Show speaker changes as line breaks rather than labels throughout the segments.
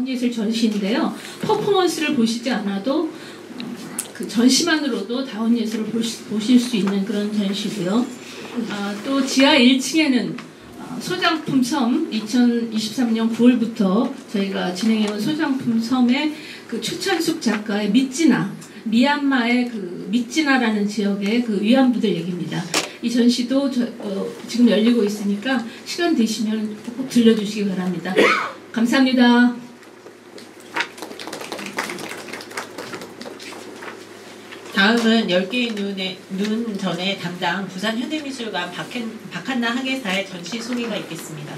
다원예술 전시인데요. 퍼포먼스를 보시지 않아도 그 전시만으로도 다원예술을 보실 수 있는 그런 전시고요. 또 지하 1층에는 소장품 섬 2023년 9월부터 저희가 진행해온 소장품 섬의 그 최찬숙 작가의 미찌나, 미얀마의 그 미찌나라는 지역의 그 위안부들 얘기입니다. 이 전시도 지금 열리고 있으니까 시간 되시면 꼭 들려주시기 바랍니다. 감사합니다.
다음은 10개의 눈 전에 담당 부산현대미술관 박한나 학예사의 전시 소개가 있겠습니다.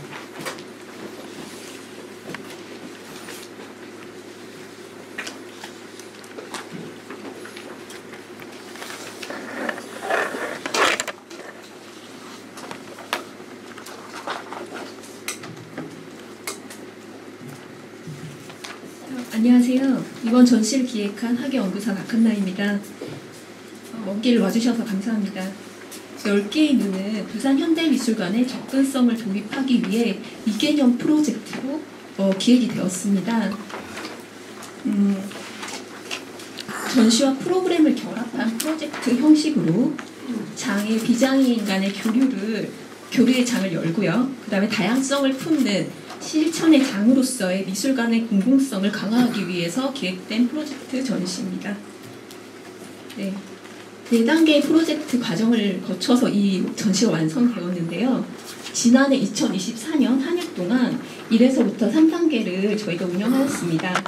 안녕하세요. 이번 전시를 기획한 학예연구사 박한나입니다. 먼 길 와주셔서 감사합니다. 10개의 눈은 부산현대미술관의 접근성을 도입하기 위해 2개년 프로젝트로 기획이 되었습니다. 전시와 프로그램을 결합한 프로젝트 형식으로 장애, 비장애인 간의 교류의 장을 열고요. 그 다음에 다양성을 품는 실천의 장으로서의 미술관의 공공성을 강화하기 위해서 기획된 프로젝트 전시입니다. 네. 4단계의 프로젝트 과정을 거쳐서 이 전시가 완성되었는데요. 지난해 2024년 한 해 동안 1에서부터 3단계를 저희가 운영하였습니다.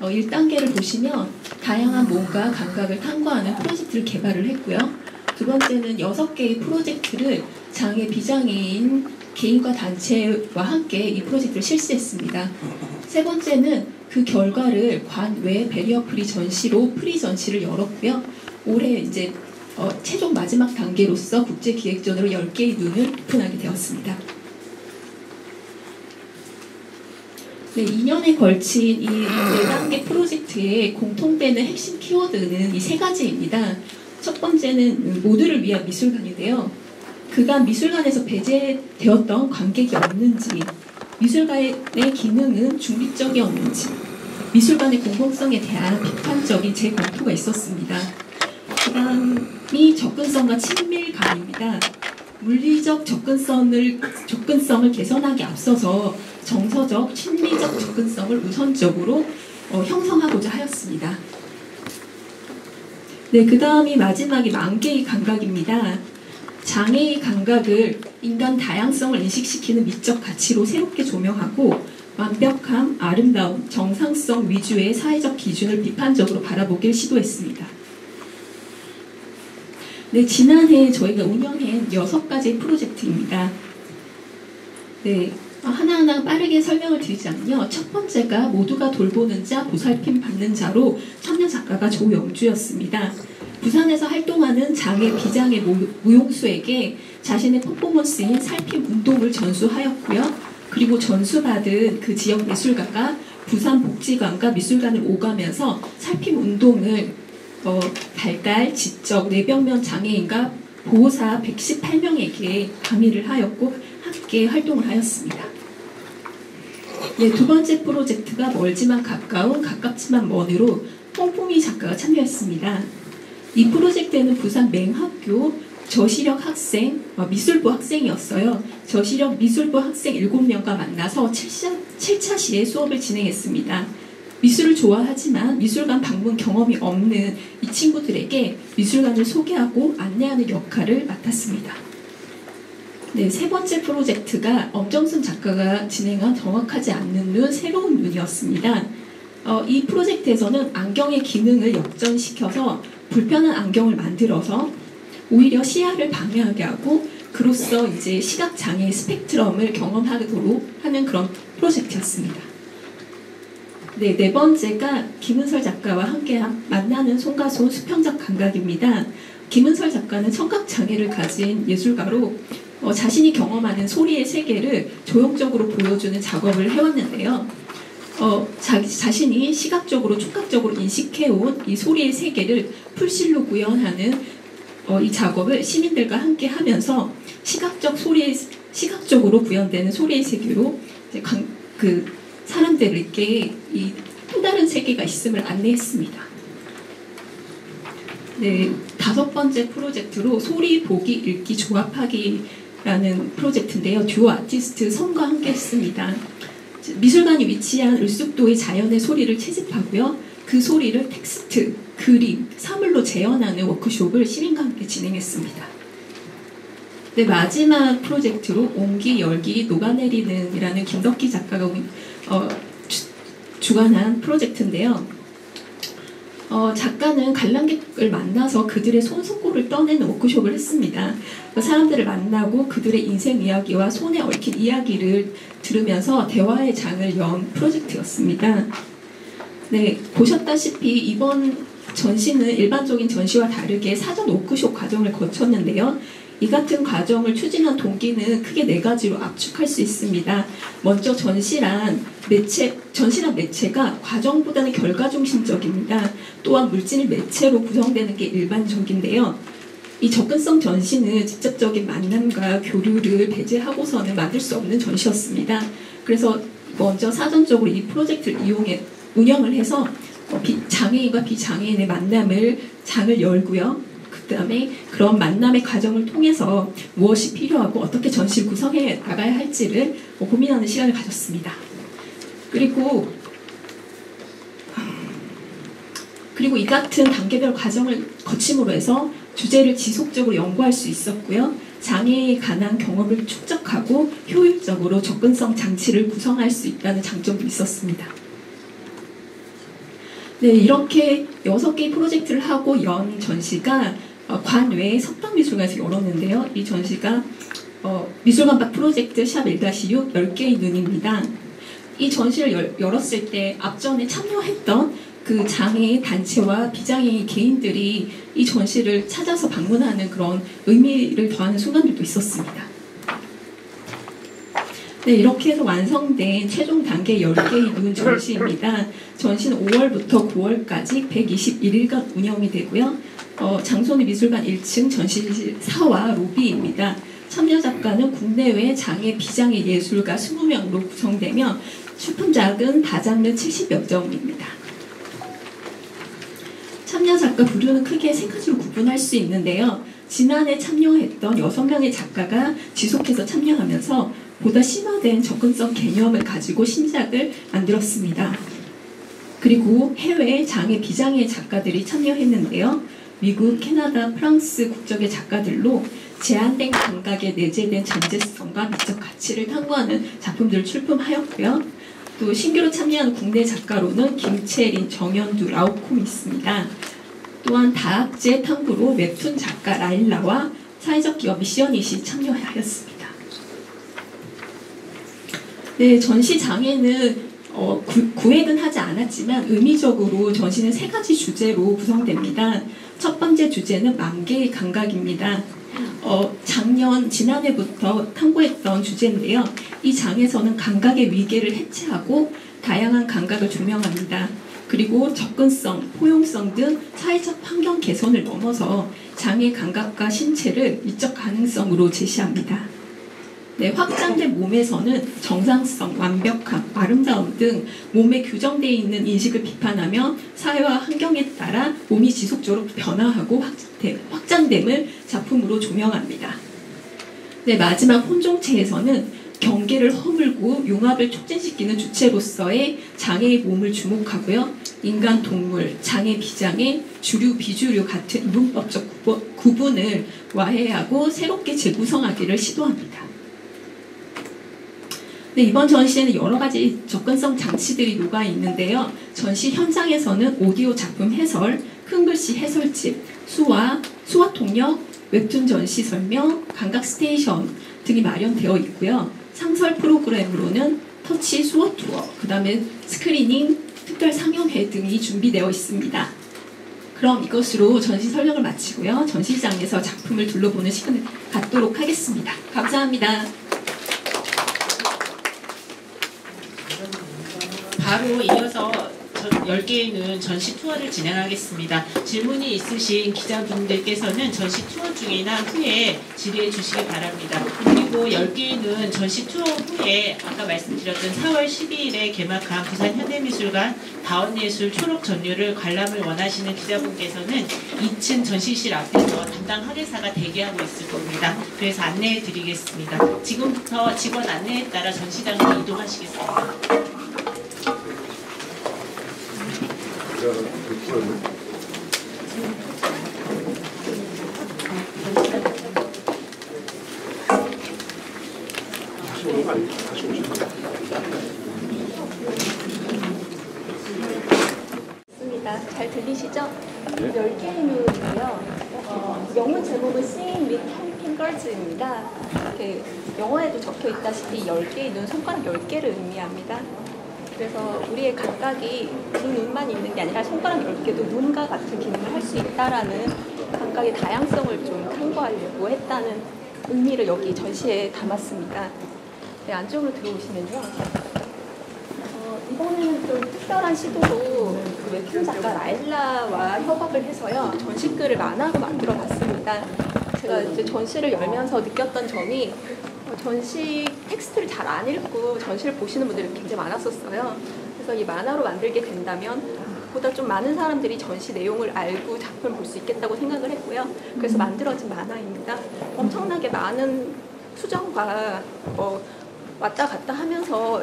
1단계를 보시면 다양한 몸과 감각을 탐구하는 프로젝트를 개발을 했고요. 두 번째는 6개의 프로젝트를 장애, 비장애인 개인과 단체와 함께 이 프로젝트를 실시했습니다. 세 번째는 그 결과를 관외 베리어 프리 전시로 프리 전시를 열었고요. 올해 이제 최종 마지막 단계로서 국제기획전으로 10개의 눈을 오픈하게 되었습니다. 네, 2년에 걸친 이 4단계 프로젝트의 공통되는 핵심 키워드는 이 3가지입니다. 첫 번째는 모두를 위한 미술관인데요. 그간 미술관에서 배제되었던 관객이 없는지, 미술관의 기능은 중립적이었는지, 미술관의 공공성에 대한 비판적인 재검토가 있었습니다. 그 다음이 접근성과 친밀감입니다. 물리적 접근성을 개선하기 앞서서 정서적, 심리적 접근성을 우선적으로 형성하고자 하였습니다. 네, 그 다음이 마지막이 만개의 감각입니다. 장애의 감각을 인간 다양성을 인식시키는 미적 가치로 새롭게 조명하고 완벽함, 아름다움, 정상성 위주의 사회적 기준을 비판적으로 바라보길 시도했습니다. 네, 지난해 저희가 운영한 6가지 프로젝트입니다. 네, 하나하나 빠르게 설명을 드리자면요. 첫 번째가 모두가 돌보는 자, 보살핌 받는 자로 참여 작가가 조영주였습니다. 부산에서 활동하는 장애, 비장애 무용수에게 자신의 퍼포먼스인 살핌 운동을 전수하였고요. 그리고 전수받은 그 지역 예술가가 부산복지관과 미술관을 오가면서 살핌 운동을 발달, 지적, 뇌병면 장애인과 보호사 118명에게 강의를 하였고 함께 활동을 하였습니다. 네, 두 번째 프로젝트가 멀지만 가까운, 가깝지만 먼으로 뽕뽕이 작가가 참여했습니다. 이 프로젝트에는 부산 맹학교 저시력 학생, 미술부 학생이었어요. 저시력 미술부 학생 7명과 만나서 7차 시에 수업을 진행했습니다. 미술을 좋아하지만 미술관 방문 경험이 없는 이 친구들에게 미술관을 소개하고 안내하는 역할을 맡았습니다. 네, 세 번째 프로젝트가 엄정순 작가가 진행한 정확하지 않는 눈, 새로운 눈이었습니다. 이 프로젝트에서는 안경의 기능을 역전시켜서 불편한 안경을 만들어서 오히려 시야를 방해하게 하고 그로써 이제 시각장애의 스펙트럼을 경험하도록 하는 그런 프로젝트였습니다. 네, 네 번째가 김은설 작가와 함께 만나는 송가소 수평적 감각입니다. 김은설 작가는 청각장애를 가진 예술가로 자신이 경험하는 소리의 세계를 조형적으로 보여주는 작업을 해왔는데요. 자신이 시각적으로, 촉각적으로 인식해온 이 소리의 세계를 풀실로 구현하는 이 작업을 시민들과 함께 하면서 시각적으로 구현되는 소리의 세계로 사람들에게 이 또 다른 세계가 있음을 안내했습니다. 네, 5번째 프로젝트로 소리, 보기, 읽기, 조합하기라는 프로젝트인데요. 듀오 아티스트 성과 함께 했습니다. 미술관이 위치한 을숙도의 자연의 소리를 채집하고요. 그 소리를 텍스트, 그림, 사물로 재현하는 워크숍을 시민과 함께 진행했습니다. 네, 마지막 프로젝트로 온기, 열기, 녹아내리는 이라는 김덕기 작가가 주관한 프로젝트인데요. 작가는 관람객을 만나서 그들의 손석구를 떠내는 워크숍을 했습니다. 사람들을 만나고 그들의 인생 이야기와 손에 얽힌 이야기를 들으면서 대화의 장을 연 프로젝트였습니다. 네, 보셨다시피 이번 전시는 일반적인 전시와 다르게 사전 워크숍 과정을 거쳤는데요. 이 같은 과정을 추진한 동기는 크게 4가지로 압축할 수 있습니다. 먼저 전시란 매체가 과정보다는 결과 중심적입니다. 또한 물질이 매체로 구성되는 게 일반적인데요. 이 접근성 전시는 직접적인 만남과 교류를 배제하고서는 만들 수 없는 전시였습니다. 그래서 먼저 사전적으로 이 프로젝트를 운영을 해서 장애인과 비장애인의 장을 열고요. 그 다음에 그런 만남의 과정을 통해서 무엇이 필요하고 어떻게 전시를 구성해 나가야 할지를 고민하는 시간을 가졌습니다. 그리고 이 같은 단계별 과정을 거침으로 해서 주제를 지속적으로 연구할 수 있었고요. 장애에 관한 경험을 축적하고 효율적으로 접근성 장치를 구성할 수 있다는 장점도 있었습니다. 네, 이렇게 6개의 프로젝트를 하고 연 전시가 관외 석당미술관에서 열었는데요. 이 전시가 미술관 밖 프로젝트 샵 1-6 10개의 눈입니다. 이 전시를 열었을 때 앞전에 참여했던 그 장애 단체와 비장애 개인들이 이 전시를 찾아서 방문하는 그런 의미를 더하는 순간들도 있었습니다. 네, 이렇게 해서 완성된 최종 단계 10개의 눈 전시입니다. 전시는 5월부터 9월까지 121일간 운영이 되고요. 장소는 미술관 1층 전시실 4와 로비입니다. 참여 작가는 국내외 장애, 비장애 예술가 20명으로 구성되며 출품작은 다장르 70여 점입니다. 참여 작가 부류는 크게 3가지로 구분할 수 있는데요. 지난해 참여했던 6명의 작가가 지속해서 참여하면서 보다 심화된 접근성 개념을 가지고 신작을 만들었습니다. 그리고 해외 장애, 비장애 작가들이 참여했는데요. 미국, 캐나다, 프랑스 국적의 작가들로 제한된 감각에 내재된 전제성과 미적 가치를 탐구하는 작품들을 출품하였고요. 또 신규로 참여한 국내 작가로는 김채린, 정현두, 라우콤이 있습니다. 또한 다학제 탐구로 웹툰 작가 라일라와 사회적 기업 미션잇이 참여하였습니다. 네, 전시 장에는 구획은 하지 않았지만 의미적으로 전시는 3가지 주제로 구성됩니다. 첫 번째 주제는 만개의 감각입니다. 지난해부터 탐구했던 주제인데요. 이 장에서는 감각의 위계를 해체하고 다양한 감각을 조명합니다. 그리고 접근성, 포용성 등 사회적 환경 개선을 넘어서 장애 감각과 신체를 미적 가능성으로 제시합니다. 네, 확장된 몸에서는 정상성, 완벽함, 아름다움 등 몸에 규정되어 있는 인식을 비판하며 사회와 환경에 따라 몸이 지속적으로 변화하고 확장됨을 작품으로 조명합니다. 네, 마지막 혼종체에서는 경계를 허물고 융합을 촉진시키는 주체로서의 장애의 몸을 주목하고요. 인간, 동물, 장애, 비장애, 주류, 비주류 같은 이분법적 구분을 와해하고 새롭게 재구성하기를 시도합니다. 네, 이번 전시에는 여러 가지 접근성 장치들이 녹아 있는데요. 전시 현장에서는 오디오 작품 해설, 큰 글씨 해설집, 수화 통역, 웹툰 전시 설명, 감각 스테이션 등이 마련되어 있고요. 상설 프로그램으로는 터치 수어 투어, 그 다음에 스크리닝, 특별 상영회 등이 준비되어 있습니다. 그럼 이것으로 전시 설명을 마치고요. 전시장에서 작품을 둘러보는 시간을 갖도록 하겠습니다. 감사합니다.
바로 이어서 10개의 눈 전시 투어를 진행하겠습니다. 질문이 있으신 기자분들께서는 전시 투어 중이나 후에 질의해 주시기 바랍니다. 그리고 그리고 10개는 전시 투어 후에 아까 말씀드렸던 4월 12일에 개막한 부산 현대미술관 다원예술 초록 전류를 관람을 원하시는 기자분께서는 2층 전시실 앞에서 담당 학예사가 대기하고 있을 겁니다. 그래서 안내해 드리겠습니다. 지금부터 직원 안내에 따라 전시장으로 이동하시겠습니다.
잘 들리시죠? 10개의 눈이고요. 영어 제목은 Seeing with 10 Fingers입니다. 영어에도 적혀 있다시피 10개의 눈, 손가락 10개를 의미합니다. 그래서 우리의 감각이 두 눈만 있는 게 아니라 손가락 10개도 눈과 같은 기능을 할 수 있다라는 감각의 다양성을 좀 탐구하려고 했다는 의미를 여기 전시에 담았습니다. 네, 안쪽으로 들어오시면요. 이번에는 좀 특별한 시도로 그 웹툰 작가 라일라와 협업을 해서요. 전시글을 만화로 만들어 봤습니다. 제가 이제 전시를 열면서 느꼈던 점이 전시 텍스트를 잘 안 읽고 전시를 보시는 분들이 굉장히 많았었어요. 그래서 이 만화로 만들게 된다면 보다 좀 많은 사람들이 전시 내용을 알고 작품을 볼 수 있겠다고 생각을 했고요. 그래서 만들어진 만화입니다. 엄청나게 많은 수정과 왔다 갔다 하면서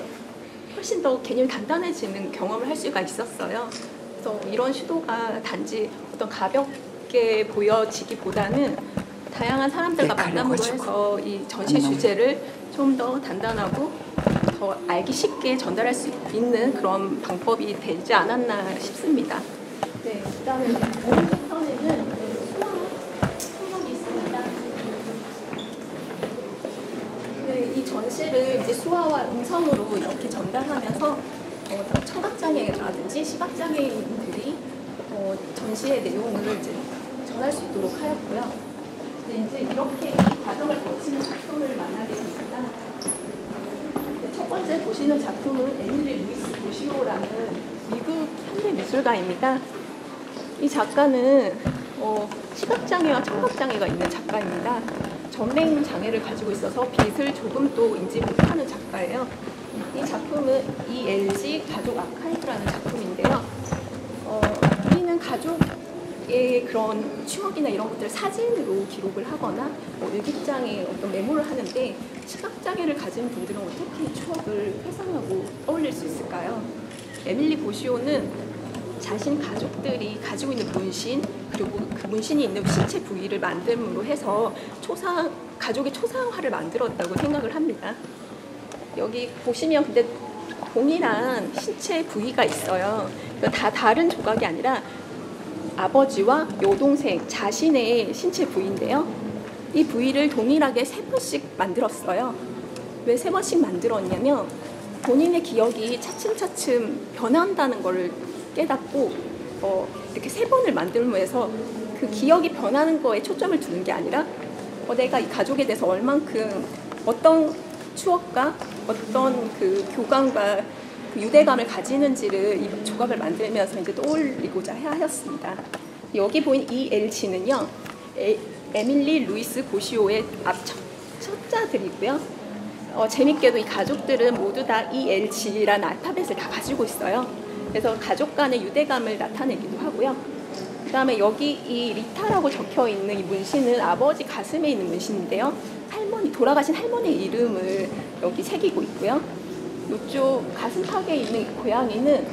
훨씬 더 개념이 단단해지는 경험을 할 수가 있었어요. 그래서 이런 시도가 단지 어떤 가볍게 보여지기보다는 다양한 사람들과 만남으로 해서 이 전시 주제를 좀 더 단단하고 더 알기 쉽게 전달할 수 있는 그런 방법이 되지 않았나 싶습니다. 네, 그다음에 오른편에는 수화이 있습니다. 네, 이 전시를 이제 수화와 음성으로 이렇게 전달하면서 청각장애라든지 시각장애인들이 전시의 내용을 이제 전할 수 있도록 하였고요. 네, 이제 이렇게 이 과정을 거치는 작품을 만나게 됩니다. 네, 첫 번째 보시는 작품은 에밀리 루이스 보시오라는 미국 현대미술가입니다. 이 작가는 시각장애와 청각장애가 있는 작가입니다. 전맹 장애를 가지고 있어서 빛을 조금도 인지 못하는 작가예요. 이 작품은 ELG 가족 아카이브라는 작품인데요. 우리는 가족의 그런 추억이나 이런 것들을 사진으로 기록을 하거나 일기장에 어떤 메모를 하는데 시각장애를 가진 분들은 어떻게 추억을 회상하고 떠올릴 수 있을까요? 에밀리 보시오는 자신 가족들이 가지고 있는 문신 그리고 그 문신이 있는 신체 부위를 만듦으로 해서 가족의 초상화를 만들었다고 생각을 합니다. 여기 보시면 근데 동일한 신체 부위가 있어요. 다 다른 조각이 아니라 아버지와 여동생 자신의 신체 부위인데요. 이 부위를 동일하게 3번씩 만들었어요. 왜 3번씩 만들었냐면 본인의 기억이 차츰차츰 변한다는 걸 깨닫고 이렇게 3번을 만들면서 그 기억이 변하는 거에 초점을 두는 게 아니라 내가 이 가족에 대해서 얼만큼 어떤 추억과 어떤 그 교감과 그 유대감을 가지는지를 이 조각을 만들면서 이제 떠올리고자 하였습니다. 여기 보인 ELG는요, 에밀리 루이스 보시오의 첩자들이고요. 재밌게도 이 가족들은 모두 다 ELG라는 알파벳을 다 가지고 있어요. 그래서 가족 간의 유대감을 나타내기도 하고요. 그 다음에 여기 이 리타라고 적혀 있는 이 문신은 아버지 가슴에 있는 문신인데요. 돌아가신 할머니의 이름을 여기 새기고 있고요. 이쪽 가슴팍에 있는 고양이는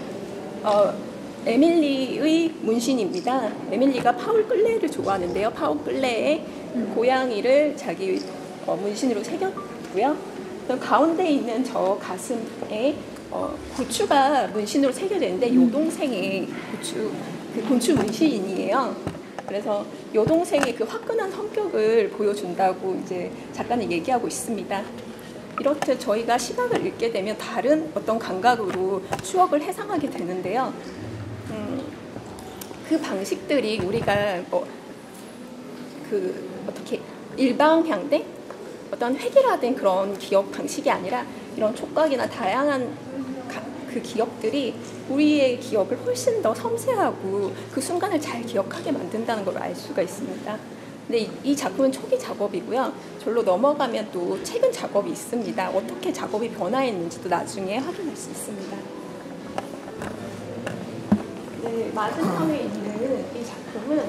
에밀리의 문신입니다. 에밀리가 파울 끌레를 좋아하는데요. 파울 끌레의 고양이를 자기 문신으로 새겼고요. 가운데 있는 저 가슴에 고추가 문신으로 새겨져 있는데 여동생의 곤추 문신이에요. 그래서 여동생의 그 화끈한 성격을 보여준다고 이제 작가는 얘기하고 있습니다. 이렇듯 저희가 시각을 읽게 되면 다른 어떤 감각으로 추억을 해상하게 되는데요. 그 방식들이 우리가 어떻게 일방향된 어떤 획일화된 그런 기억 방식이 아니라 이런 촉각이나 다양한 그 기억들이 우리의 기억을 훨씬 더 섬세하고 그 순간을 잘 기억하게 만든다는 걸 알 수가 있습니다. 근데 이 작품은 초기 작업이고요. 절로 넘어가면 또 최근 작업이 있습니다. 어떻게 작업이 변화했는지도 나중에 확인할 수 있습니다. 네, 맞은편에 있는 이 작품은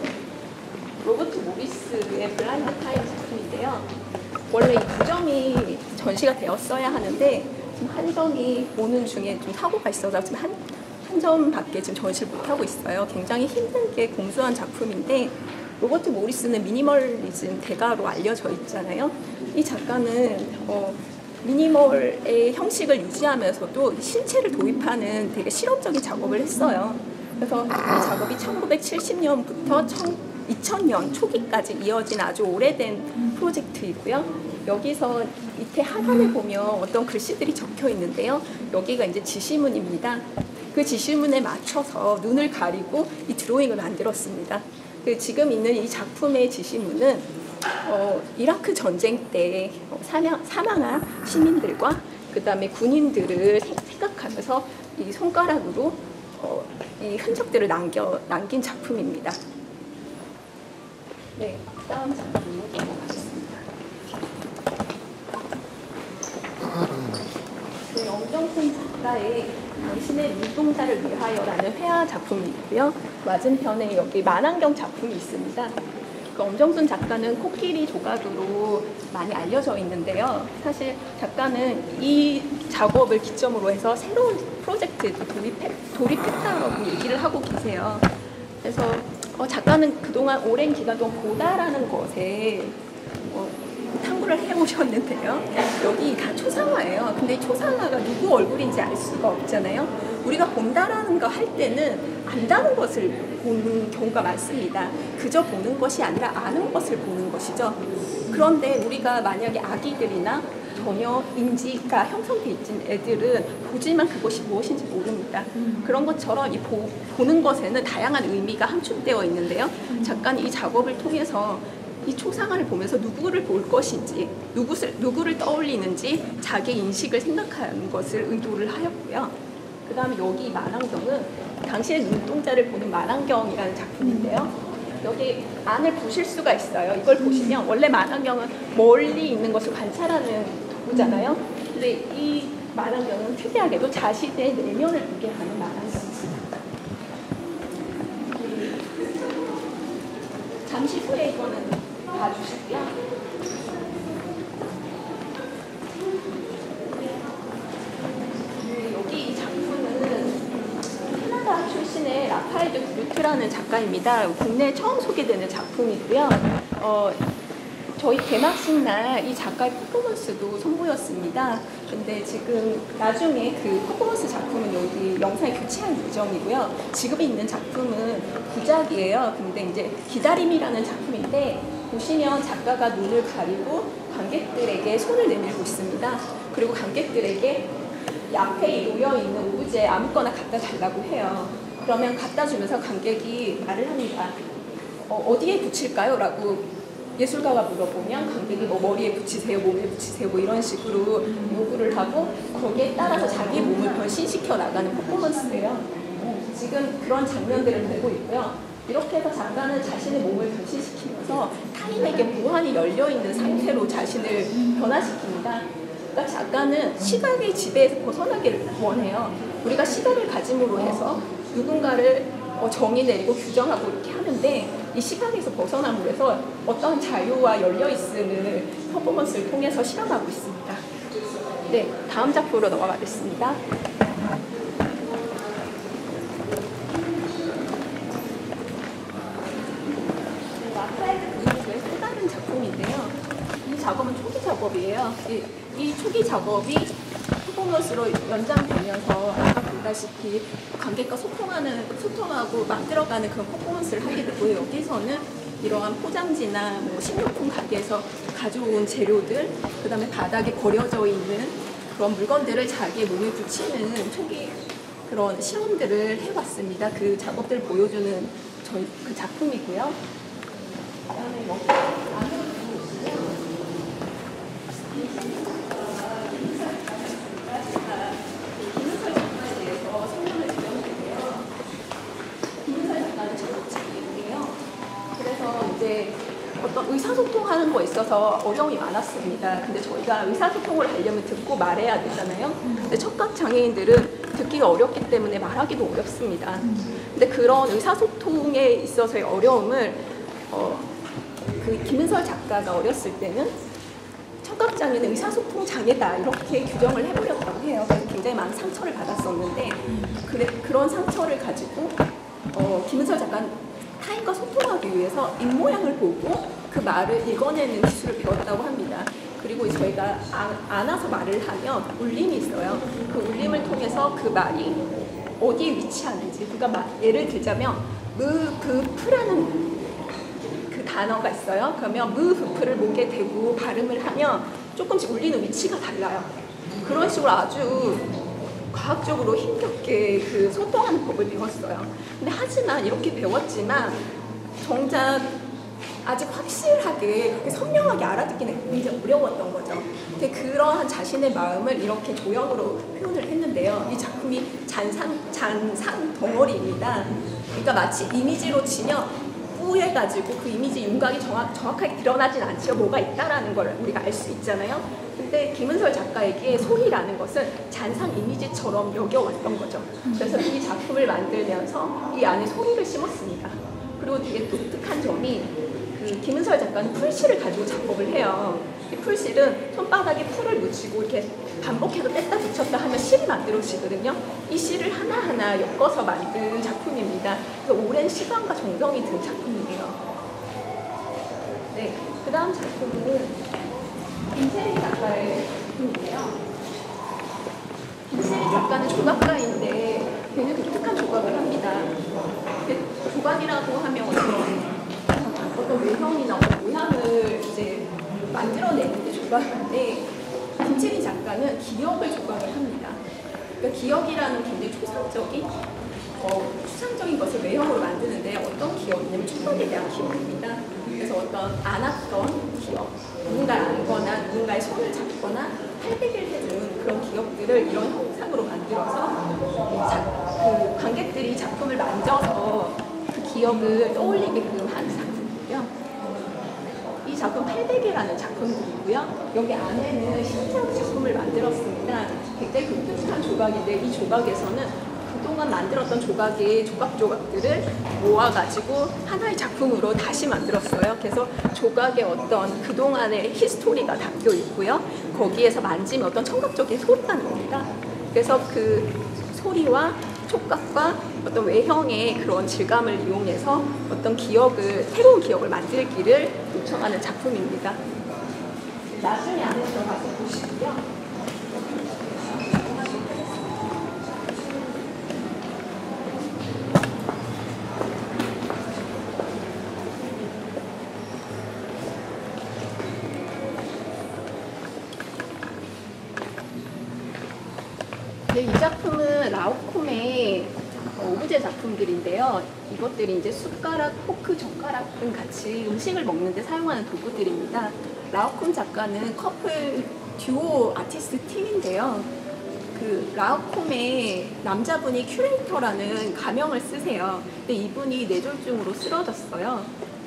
로버트 모리스의 블라인드 타임 작품인데요. 원래 이 9점이 전시가 되었어야 하는데 지금 한 점이 오는 중에 좀 사고가 있어서 지금 한 점밖에 지금 전시를 못하고 있어요. 굉장히 힘들게 공수한 작품인데 로버트 모리스는 미니멀리즘 대가로 알려져 있잖아요. 이 작가는 미니멀의 형식을 유지하면서도 신체를 도입하는 되게 실험적인 작업을 했어요. 그래서 이 작업이 1970년부터 2000년 초기까지 이어진 아주 오래된 프로젝트이고요. 여기서 밑에 하단에 보면 어떤 글씨들이 적혀 있는데요. 여기가 이제 지시문입니다. 그 지시문에 맞춰서 눈을 가리고 이 드로잉을 만들었습니다. 지금 있는 이 작품의 지시문은 이라크 전쟁 때 사망한 시민들과 그 다음에 군인들을 생각하면서 이 손가락으로 이 흔적들을 남긴 작품입니다. 네, 다음 작품으로 넘어가겠습니다. 네, 엄정순 작가의 당신의 눈동자를 위하여라는 회화 작품이고요. 맞은편에 여기 만안경 작품이 있습니다. 그 엄정순 작가는 코끼리 조각으로 많이 알려져 있는데요. 사실 작가는 이 작업을 기점으로 해서 새로운 프로젝트에 돌입했다고 얘기를 하고 계세요. 그래서 작가는 그동안 오랜 기간 동안 보다라는 것에 탐구를 해오셨는데요. 여기 다 초상화예요. 근데 초상화가 누구 얼굴인지 알 수가 없잖아요. 우리가 본다라는 거 할 때는 안다는 것을 보는 경우가 많습니다. 그저 보는 것이 아니라 아는 것을 보는 것이죠. 그런데 우리가 만약에 아기들이나 전혀 인지가 형성되어 있는 애들은 보지만 그것이 무엇인지 모릅니다. 그런 것처럼 이 보는 것에는 다양한 의미가 함축되어 있는데요. 작가는 이 작업을 통해서 이 초상화를 보면서 누구를 볼 것인지, 누구를 떠올리는지 자기 인식을 생각하는 것을 의도를 하였고요. 그 다음에 여기 만안경은 당신의 눈동자를 보는 만안경이라는 작품인데요. 여기 안을 보실 수가 있어요. 이걸 보시면 원래 만안경은 멀리 있는 것을 관찰하는 도구잖아요. 근데 이 만안경은 특이하게도 자신의 내면을 보게 하는 만안경입니다. 잠시 후에 이거는 봐주시고요. 여기 이 작품은 캐나다 출신의 라파엘 그루트라는 작가입니다. 국내에 처음 소개되는 작품이고요. 저희 개막식 날 이 작가의 퍼포먼스도 선보였습니다. 근데 지금 나중에 그 퍼포먼스 작품은 여기 영상에 교체할 예정이고요. 지금 있는 작품은 구작이에요. 근데 이제 기다림이라는 작품인데 보시면 작가가 눈을 가리고 관객들에게 손을 내밀고 있습니다. 그리고 관객들에게 이 앞에 놓여있는 오브제 아무거나 갖다 달라고 해요. 그러면 갖다 주면서 관객이 말을 합니다. 어디에 붙일까요? 라고 예술가가 물어보면 관객이 뭐 머리에 붙이세요, 몸에 붙이세요, 뭐 이런 식으로 요구를 하고 거기에 따라서 자기 몸을 변신시켜 나가는 퍼포먼스예요. 지금 그런 장면들을 보고 있고요. 이렇게 해서 작가는 자신의 몸을 변신시키면서 타인에게 무한히 열려있는 상태로 자신을 변화시킵니다. 그러니까 작가는 시각의 지배에서 벗어나기를 원해요. 우리가 시각을 가짐으로 해서 누군가를 정의 내리고 규정하고 이렇게 하는데 이 시각에서 벗어남으로 해서 어떤 자유와 열려있음을 퍼포먼스를 통해서 실험하고 있습니다. 네, 다음 작품으로 넘어가겠습니다. 라파엘 그루트의 또 다른 작품인데요. 이 작업은 초기 작업이에요. 이 초기 작업이 퍼포먼스로 연장되면서 아까 보다시피 관객과 소통하고 만들어가는 그런 퍼포먼스를 하게 되고요. 여기서는 이러한 포장지나 뭐 식료품 가게에서 가져온 재료들, 그 다음에 바닥에 버려져 있는 그런 물건들을 자기의 몸에 붙이는 초기 그런 실험들을 해왔습니다. 그 작업들을 보여주는 저희 그 작품이고요. 그다음에 여기 안으로 들어오시면 김은설 작가에 대해서 설명을 드렸는데요. 김은설 작가는 천국책이에요. 그래서 이제 어떤 의사소통하는 거에 있어서 어려움이 많았습니다. 근데 저희가 의사소통을 하려면 듣고 말해야 되잖아요. 근데 촉각장애인들은 듣기가 어렵기 때문에 말하기도 어렵습니다. 근데 그런 의사소통에 있어서의 어려움을 그 김은설 작가가 어렸을 때는 촉각장애는 의사소통 장애다 이렇게 규정을 해버렸다고 해요. 그래서 굉장히 많은 상처를 받았었는데 그런 상처를 가지고 김은설 작가는 타인과 소통하기 위해서 입모양을 보고 그 말을 읽어내는 기술을 배웠다고 합니다. 그리고 저희가 안아서 말을 하면 울림이 있어요. 그 울림을 통해서 그 말이 어디에 위치하는지, 그러니까 예를 들자면 무브프라는 그 단어가 있어요. 그러면 무브프를 목에 대고 발음을 하면 조금씩 울리는 위치가 달라요. 그런 식으로 아주 과학적으로 힘겹게 그 소통하는 법을 배웠어요. 근데 하지만 이렇게 배웠지만 정작 아직 확실하게 그렇게 선명하게 알아듣기는 굉장히 어려웠던 거죠. 근데 그러한 자신의 마음을 이렇게 조형으로 표현을 했는데요. 이 작품이 잔상 덩어리입니다. 그러니까 마치 이미지로 치면 뿌해가지고 그 이미지 윤곽이 정확하게 드러나진 않지요. 뭐가 있다라는 걸 우리가 알 수 있잖아요. 근데 김은설 작가에게 소리라는 것은 잔상 이미지처럼 여겨왔던 거죠. 그래서 이 작품을 만들면서 이 안에 소리를 심었습니다. 그리고 되게 독특한 점이 그 김은설 작가는 풀실을 가지고 작업을 해요. 이 풀실은 손바닥에 풀을 묻히고 이렇게 반복해서 뗐다 붙였다 하면 실이 만들어지거든요. 이 실을 하나하나 엮어서 만든 작품입니다. 그래서 오랜 시간과 정성이 든 작품이에요. 네, 그 다음 작품은 김세리 작가의 작품인데요. 김세리 작가는 조각가인데 굉장히 독특한 조각을 합니다. 조각이라고 하면 어떤 외형이나 어떤 모양을 이제 만들어내는 게 조각인데 김세리 작가는 기억을 조각을 합니다. 그러니까 기억이라는 굉장히 추상적인 것을 외형으로 만드는데 어떤 기억이냐면 촉각에 대한 기억입니다. 그래서 어떤 안았던 기억, 누군가를 안거나 누군가의 손을 잡거나 팔베개를 해주는 그런 기억들을 이런 형상으로 만들어서 그 관객들이 작품을 만져서 그 기억을 떠올리게끔 하는 작품이고요. 이 작품 팔베개라는 작품이고요. 여기 안에는 신기한 작품을 만들었습니다. 굉장히 독특한 조각인데 이 조각에서는 그동안 만들었던 조각의 조각들을 모아가지고 하나의 작품으로 다시 만들었어요. 그래서 조각의 어떤 그동안의 히스토리가 담겨 있고요. 거기에서 만지면 어떤 청각적인 소리가 납니다. 그래서 그 소리와 촉각과 어떤 외형의 그런 질감을 이용해서 어떤 새로운 기억을 만들기를 요청하는 작품입니다. 나중에 안에 들어가서 보시고요. 네, 이 작품은 라오콤의 오브제 작품들인데요. 이것들이 이제 숟가락, 포크, 젓가락 등 같이 음식을 먹는데 사용하는 도구들입니다. 라오콤 작가는 커플 듀오 아티스트 팀인데요. 그 라오콤의 남자분이 큐레이터라는 가명을 쓰세요. 근데 이분이 뇌졸중으로 쓰러졌어요.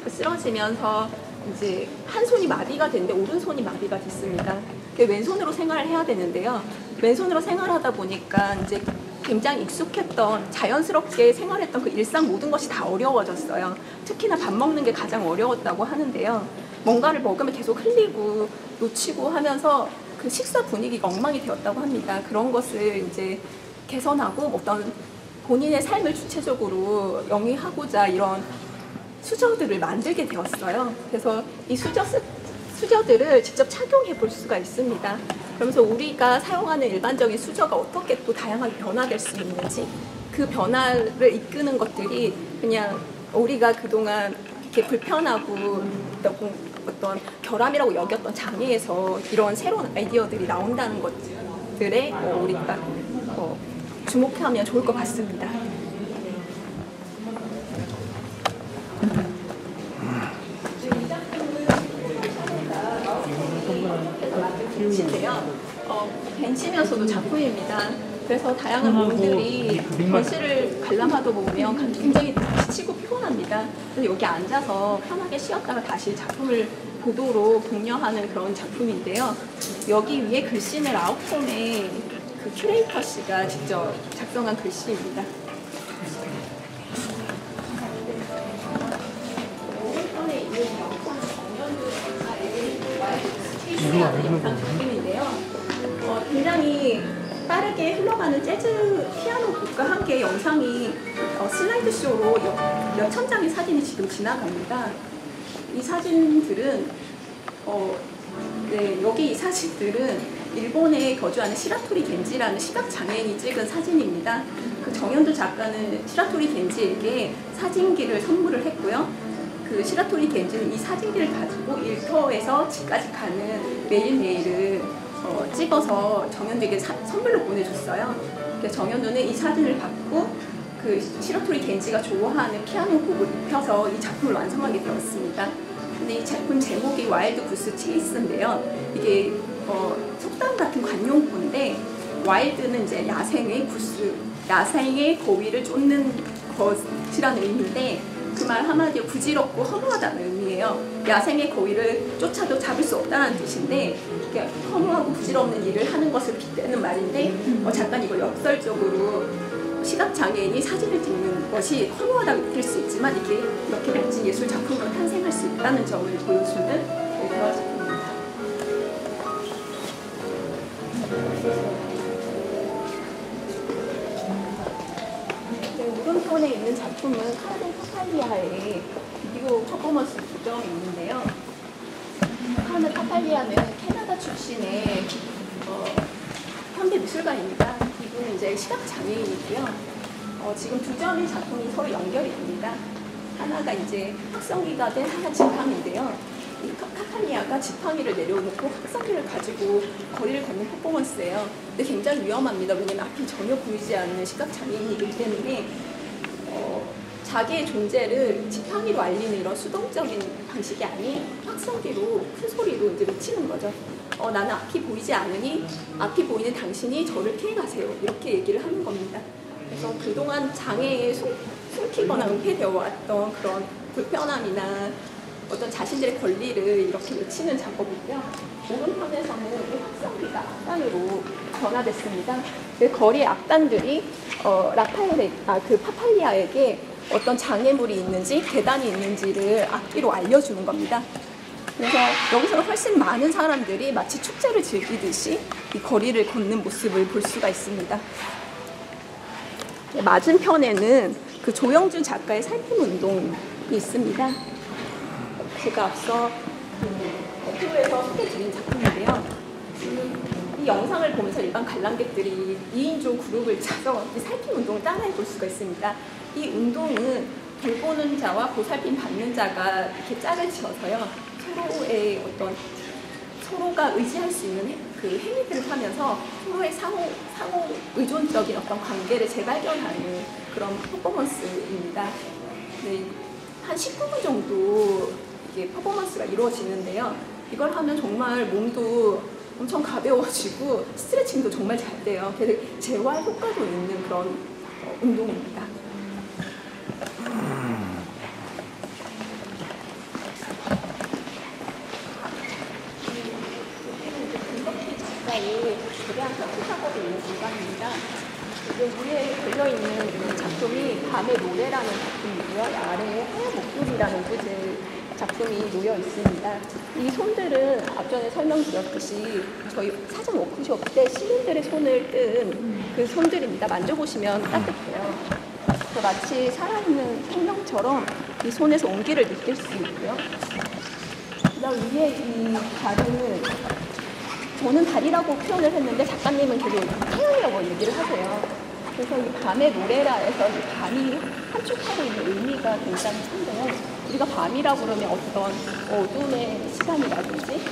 쓰러지면서 이제 한 손이 마비가 됐는데 오른손이 마비가 됐습니다. 왼손으로 생활을 해야 되는데요. 왼손으로 생활하다 보니까 이제 굉장히 익숙했던 자연스럽게 생활했던 그 일상 모든 것이 다 어려워졌어요. 특히나 밥 먹는 게 가장 어려웠다고 하는데요. 뭔가를 먹으면 계속 흘리고 놓치고 하면서 그 식사 분위기가 엉망이 되었다고 합니다. 그런 것을 이제 개선하고 어떤 본인의 삶을 주체적으로 영위하고자 이런 수저들을 만들게 되었어요. 그래서 이 수저들을 직접 착용해 볼 수가 있습니다. 그러면서 우리가 사용하는 일반적인 수저가 어떻게 또 다양하게 변화될 수 있는지 그 변화를 이끄는 것들이 그냥 우리가 그동안 이렇게 불편하고 어떤 결함이라고 여겼던 장애에서 이런 새로운 아이디어들이 나온다는 것들에 우리가 주목하면 좋을 것 같습니다. 벤치인데요. 벤치면서도 작품입니다. 그래서 다양한 몸들이 전시를 관람하다 보면 굉장히 지치고 피곤합니다. 그래서 여기 앉아서 편하게 쉬었다가 다시 작품을 보도록 독려하는 그런 작품인데요. 여기 위에 글씨는 아웃폼의 그 큐레이터 씨가 직접 작성한 글씨입니다. 오른편에 있는 영상 정연두 작가의 와일드 작품인데요. 굉장히 빠르게 흘러가는 재즈 피아노 곡과 함께 영상이 슬라이드 쇼로 몇천 장의 사진이 지금 지나갑니다. 이 사진들은 여기 이 사진들은 일본에 거주하는 시라토리 겐지라는 시각장애인이 찍은 사진입니다. 그 정연두 작가는 시라토리 겐지에게 사진기를 선물을 했고요. 그 시라토리 겐지는 이 사진기를 가지고 일터에서 집까지 가는 매일매일을 찍어서 정연두에게 선물로 보내줬어요. 그래서 정연두는 이 사진을 받고 그 시라토리 겐지가 좋아하는 피아노 곡을 입혀서 이 작품을 완성하게 되었습니다. 근데 이 작품 제목이 와일드 구스 체이스인데요. 이게 속담 같은 관용구인데 와일드는 이제 야생의 구스, 야생의 고위를 쫓는 것이라는 의미인데 그 말 한마디로 부질없고 허무하다는 의미예요. 야생의 고위를 쫓아도 잡을 수 없다는 뜻인데 허무하고 부질없는 일을 하는 것을 빗대는 말인데 잠깐 이걸 역설적으로 시각장애인이 사진을 찍는 것이 허무하다고 느낄 수 있지만 이게 이렇게 멋진 예술 작품으로 탄생할 수 있다는 점을 보여주는 그런 작품입니다. 오른편에 있는 작품은 카르멘 파팔리아의 비디오 퍼포먼스 부정이 있는데요. 카르멘 파팔리아는 캐나다 출신의 현대 미술가입니다. 이분은 이제 시각장애인이고요. 지금 두 점의 작품이 서로 연결이 됩니다. 하나가 이제 확성기가 된 하나 지팡이인데요. 이 파팔리아가 지팡이를 내려놓고 확성기를 가지고 거리를 걷는 퍼포먼스예요. 근데 굉장히 위험합니다. 왜냐면 앞이 전혀 보이지 않는 시각장애인이기 때문에 자기의 존재를 지팡이로 알리는 이런 수동적인 방식이 아닌 확성기로 큰 소리로 이제 외치는 거죠. 나는 앞이 보이지 않으니 앞이 보이는 당신이 저를 피해가세요. 이렇게 얘기를 하는 겁니다. 그래서 그동안 장애에 숨기거나 은폐되어 왔던 그런 불편함이나 어떤 자신들의 권리를 이렇게 외치는 작업이고요. 오른편에서는 이 확성기가 악단으로 변화됐습니다. 그 거리의 악단들이 그 파팔리아에게 어떤 장애물이 있는지 계단이 있는지를 악기로 알려주는 겁니다. 그래서 여기서는 훨씬 많은 사람들이 마치 축제를 즐기듯이 이 거리를 걷는 모습을 볼 수가 있습니다. 맞은편에는 그 조영준 작가의 살림 운동이 있습니다. 제가 앞서 대표에서 소개드린 작품인데요. 이 영상을 보면서 일반 관람객들이 2인조 그룹을 짜서 이 살림 운동을 따라해 볼 수가 있습니다. 이 운동은 돌보는 자와 보살핌 받는 자가 이렇게 짝을 지어서요. 서로가 의지할 수 있는 그 행위들을 하면서 서로의 상호 의존적인 어떤 관계를 재발견하는 그런 퍼포먼스입니다. 네, 한 19분 정도 이게 퍼포먼스가 이루어지는데요. 이걸 하면 정말 몸도 엄청 가벼워지고 스트레칭도 정말 잘 돼요. 그래서 재활 효과도 있는 그런 운동입니다. 대량 협조 작업이 있는 공간입니다. 위에 걸려있는 작품이 밤의 노래라는 작품이고요. 아래에 하얀 목도리라는 뜻의 작품이 놓여 있습니다. 이 손들은 앞전에 설명드렸듯이 저희 사전 워크숍 때 시민들의 손을 뜬 그 손들입니다. 만져보시면 따뜻해요. 그래서 마치 살아있는 생명처럼 이 손에서 온기를 느낄 수 있고요. 그다음 위에 이 다리는 저는 다리라고 표현을 했는데 작가님은 계속 태양이라고 얘기를 하세요. 그래서 이 밤의 노래라 해서 이 밤이 함축하고 있는 의미가 굉장히 큰데요. 우리가 밤이라고 그러면 어떤 어둠의 시간이라든지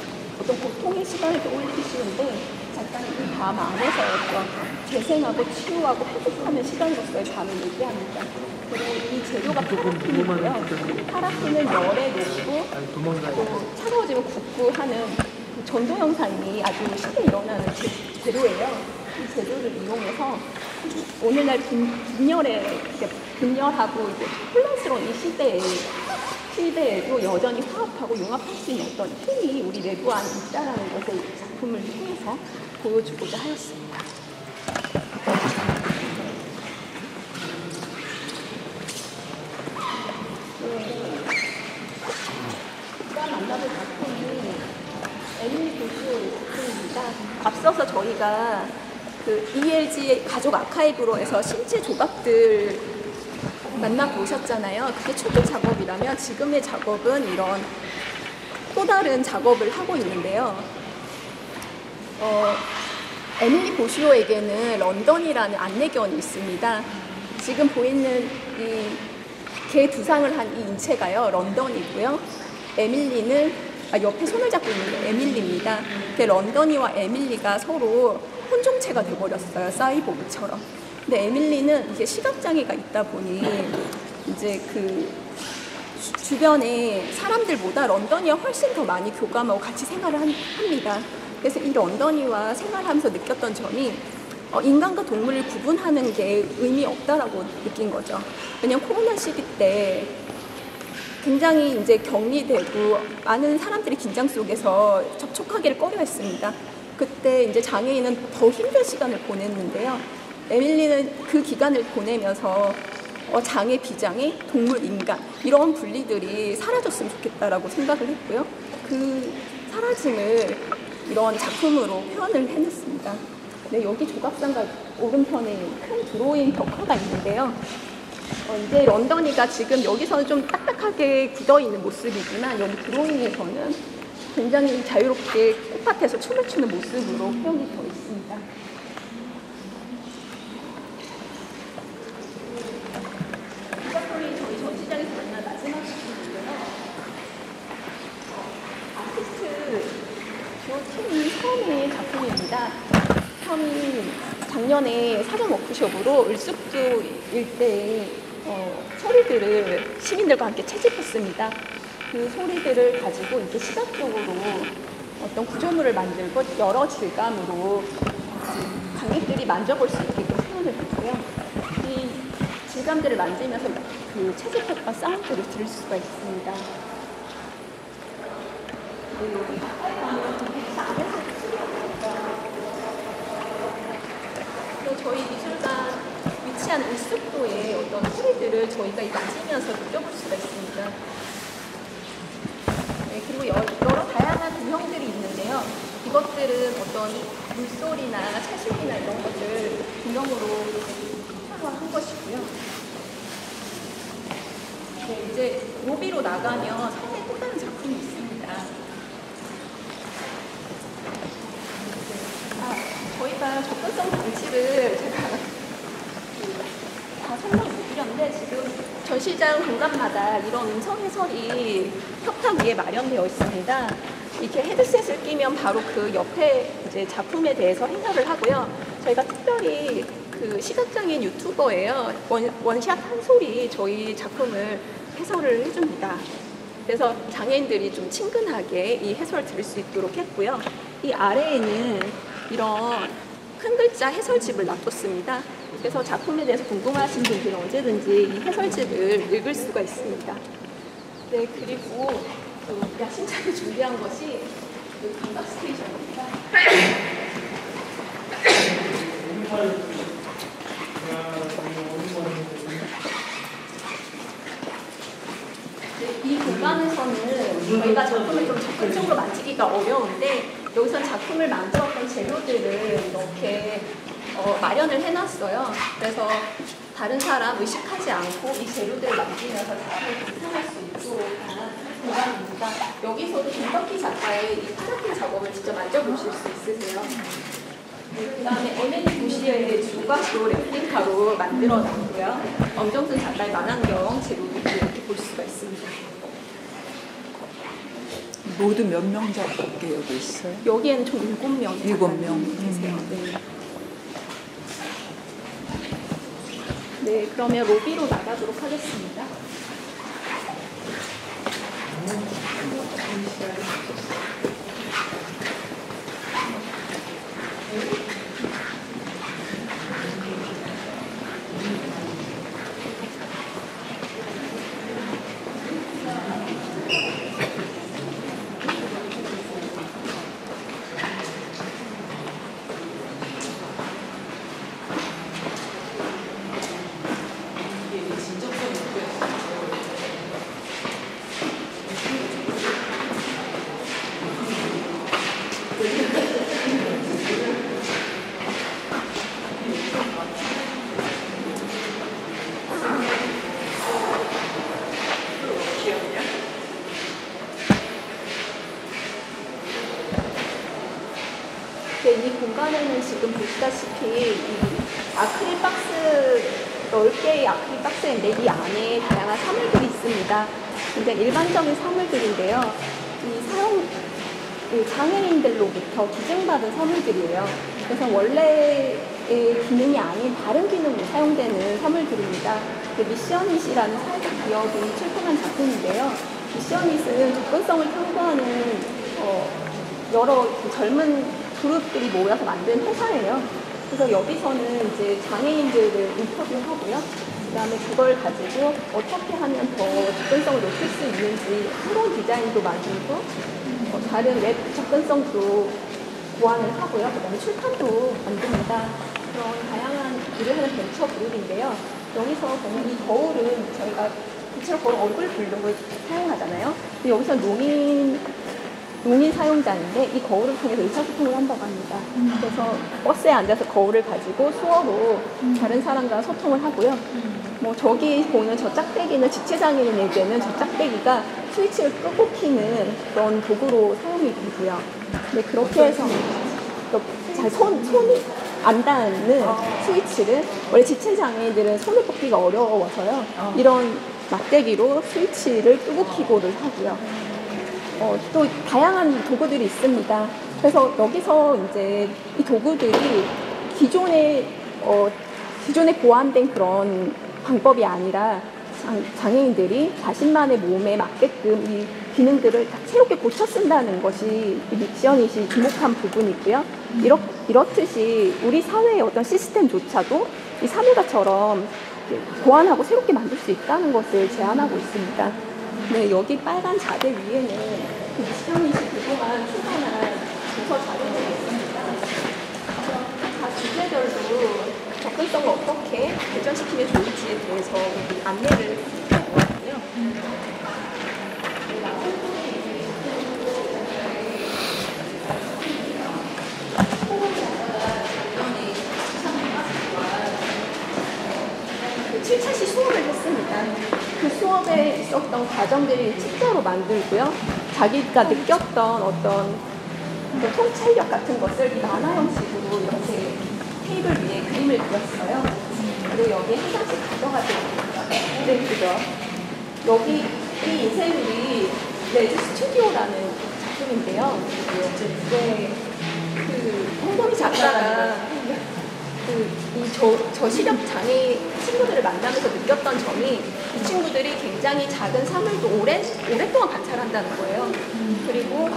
어떤 고통의 시간을 떠올리기 쉬운데 작가님은 밤 안에서 어떤 재생하고 치유하고 회복하는 시간으로서의 밤을 얘기합니다. 그리고 이 재료가 파라핀이고요. 파라핀은 열에 녹고 또 차가워지면 굳고 하는 전도 현상이 아주 쉽게 일어나는 재료예요. 이 재료를 이용해서 오늘날 빈혈하고 이제 혼란스러운 이 시대에도 여전히 화합하고 융합할 수 있는 어떤 힘이 우리 내부 안에 있다라는 것을 이 작품을 통해서 보여주고자 하였습니다. 제가 만나볼 작품은 에밀리 보시오의 작품입니다. 앞서서 저희가 그 ELG 가족 아카이브로 해서 신체 조각들 만나보셨잖아요. 그게 초기 작업이라면 지금의 작업은 이런 또 다른 작업을 하고 있는데요. 에밀리 보시오에게는 런던이라는 안내견이 있습니다. 지금 보이는 이 개 두상을 한 이 인체가요, 런던이고요. 에밀리는 옆에 손을 잡고 있는 게 에밀리입니다. 런던이와 에밀리가 서로 혼종체가 돼버렸어요, 사이보그처럼. 근데 에밀리는 이게 시각장애가 있다 보니 이제 그 주변에 사람들보다 런던이와 훨씬 더 많이 교감하고 같이 생활을 합니다. 그래서 이 런던이와 생활하면서 느꼈던 점이 인간과 동물을 구분하는 게 의미 없다라고 느낀 거죠. 왜냐면 코로나 시기 때 굉장히 이제 격리되고 많은 사람들이 긴장 속에서 접촉하기를 꺼려했습니다. 그때 이제 장애인은 더 힘든 시간을 보냈는데요. 에밀리는 그 기간을 보내면서 장애, 비장애, 동물, 인간 이런 분리들이 사라졌으면 좋겠다라고 생각을 했고요. 그 사라짐을 이런 작품으로 표현을 해냈습니다. 네, 여기 조각상가 오른편에 큰 드로잉 벽화가 있는데요. 이제 런던이가 지금 여기서는 좀 딱딱하게 굳어있는 모습이지만 여기 드로잉에서는 굉장히 자유롭게 꽃밭에서 춤을 추는 모습으로 표현이 되어 있습니다. 이 작품이 저희 전시장에서 만난 마지막 작품이고요. 아티스트 조팀이 처음의 작품입니다. 처음이 작년에 사전 워크숍으로 을숙주 일대의 소리들을 시민들과 함께 채집했습니다. 그 소리들을 가지고 이렇게 시각적으로 어떤 구조물을 만들고 여러 질감으로 관객들이 만져볼 수 있게끔 표현을 했고요. 이 질감들을 만지면서 그 채집했던 사운드를 들을 수가 있습니다. 여기 가까이 가면 되게 안에서 저희 미술관 위치한 을숙도의 어떤 소리들을 저희가 만지면서 느껴볼 수가 있습니다. 네, 그리고 여러 다양한 구형들이 있는데요. 이것들은 어떤 물소리나 차소리나 이런 것들 구형으로 한 것이고요. 네, 이제 로비로 나가면 상당히 또 다른 작품이 있습니다. 저희가 접근성 장치를 제가 다 설명 못 드렸는데 지금 전시장 공간마다 이런 음성 해설이 협탁 위에 마련되어 있습니다. 이렇게 헤드셋을 끼면 바로 그 옆에 이제 작품에 대해서 해설을 하고요. 저희가 특별히 그 시각장애인 유튜버예요. 원샷 한 소리 저희 작품을 해설을 해줍니다. 그래서 장애인들이 좀 친근하게 이 해설을 들을 수 있도록 했고요. 이 아래에는 이런 큰 글자 해설집을 놔뒀습니다. 그래서 작품에 대해서 궁금하신 분들은 언제든지 이 해설집을 읽을 수가 있습니다. 네, 그리고 야심차게 준비한 것이 감각 스테이션입니다. 이 공간에서는 저희가 작품을 좀 적극적으로 만지기가 어려운데 여기서 작품을 만들었던 재료들을 이렇게 마련을 해놨어요. 그래서 다른 사람 의식하지 않고 이 재료들을 만지면서 작품을 감상할 수 있도록 한 공간입니다. 여기서도 김덕희 작가의 이 파라핀 작업을 직접 만져보실 수 있으세요. 그 다음에 에밀리 보시오의 조각도 레플리카로 만들어놨고요. 엄정순 작가의 만환경 재료도 이렇게 볼 수가 있습니다.
모두 몇 명밖에 여기 있어요?
여기에는 총 7명
7명
계세요. 네. 네, 그러면 로비로 나가도록 하겠습니다.
공간에는 지금 보시다시피 이 아크릴 박스, 넓게의 아크릴 박스인데 이 안에 다양한 사물들이 있습니다. 굉장히 일반적인 사물들인데요. 이 장애인들로부터 기증받은 사물들이에요. 그래서 원래의 기능이 아닌 다른 기능으로 사용되는 사물들입니다. 미션잇이라는 사회적 기업이 출품한 작품인데요. 미션잇은 접근성을 탐구하는 여러 젊은 그룹들이 모여서 만든 회사예요. 그래서 여기서는 이제 장애인들을 인터뷰하고요. 그 다음에 그걸 가지고 어떻게 하면 더 접근성을 높일 수 있는지 새로운 디자인도 만들고 다른 웹 접근성도 보완을 하고요. 그 다음에 출판도 만듭니다. 그런 다양한 일을 하는 벤처 그룹인데요. 여기서 보면 이 거울은 저희가 대체로 거울 얼굴 블록을 사용하잖아요. 근데 여기서 농인 사용자인데 이 거울을 통해서 의사소통을 한다고 합니다. 그래서 버스에 앉아서 거울을 가지고 수어로 다른 사람과 소통을 하고요. 뭐 저기 보는 저 짝대기는 지체장애인에게는 저 짝대기가 스위치를 끄고 키는 그런 도구로 사용이 되고요. 네, 그렇게 해서 잘 손이 안 닿는 스위치를 원래 지체장애인들은 손을 뻗기가 어려워서요. 이런 막대기로 스위치를 끄고 키고를 하고요. 또 다양한 도구들이 있습니다. 그래서 여기서 이제 이 도구들이 기존에 보완된 그런 방법이 아니라 장애인들이 자신만의 몸에 맞게끔 이 기능들을 다 새롭게 고쳐 쓴다는 것이 이 미션잇이 주목한 부분이고요. 이렇듯이 우리 사회의 어떤 시스템조차도 이 사물가처럼 보완하고 새롭게 만들 수 있다는 것을 제안하고 있습니다. 네, 여기 빨간 자대 위에는 그 미션잇이 그동안 출간한 도서 자료들이 있습니다. 각 주제별로 접근성을 어떻게 개선시키면 좋을지에 대해서 안내를 해드렸고요. 그 7차시 수업을 했습니다. 그 수업에 있었던 과정들을 책자로 만들고요. 자기가 느꼈던 어떤 통찰력 같은 것을 만화 형식으로 이렇게 테이블 위에 그림을 그렸어요. 그리고 여기 한 장씩 가져가지고 네, 그죠. 여기 이 인쇄물이 레드 스튜디오라는 작품인데요. 네, 그 홍범희 작가가 저시력 장애 친구들을 만나면서 느꼈던 점이 이 친구들이 굉장히 작은 사물도 오랫동안 관찰한다는 거예요. 그리고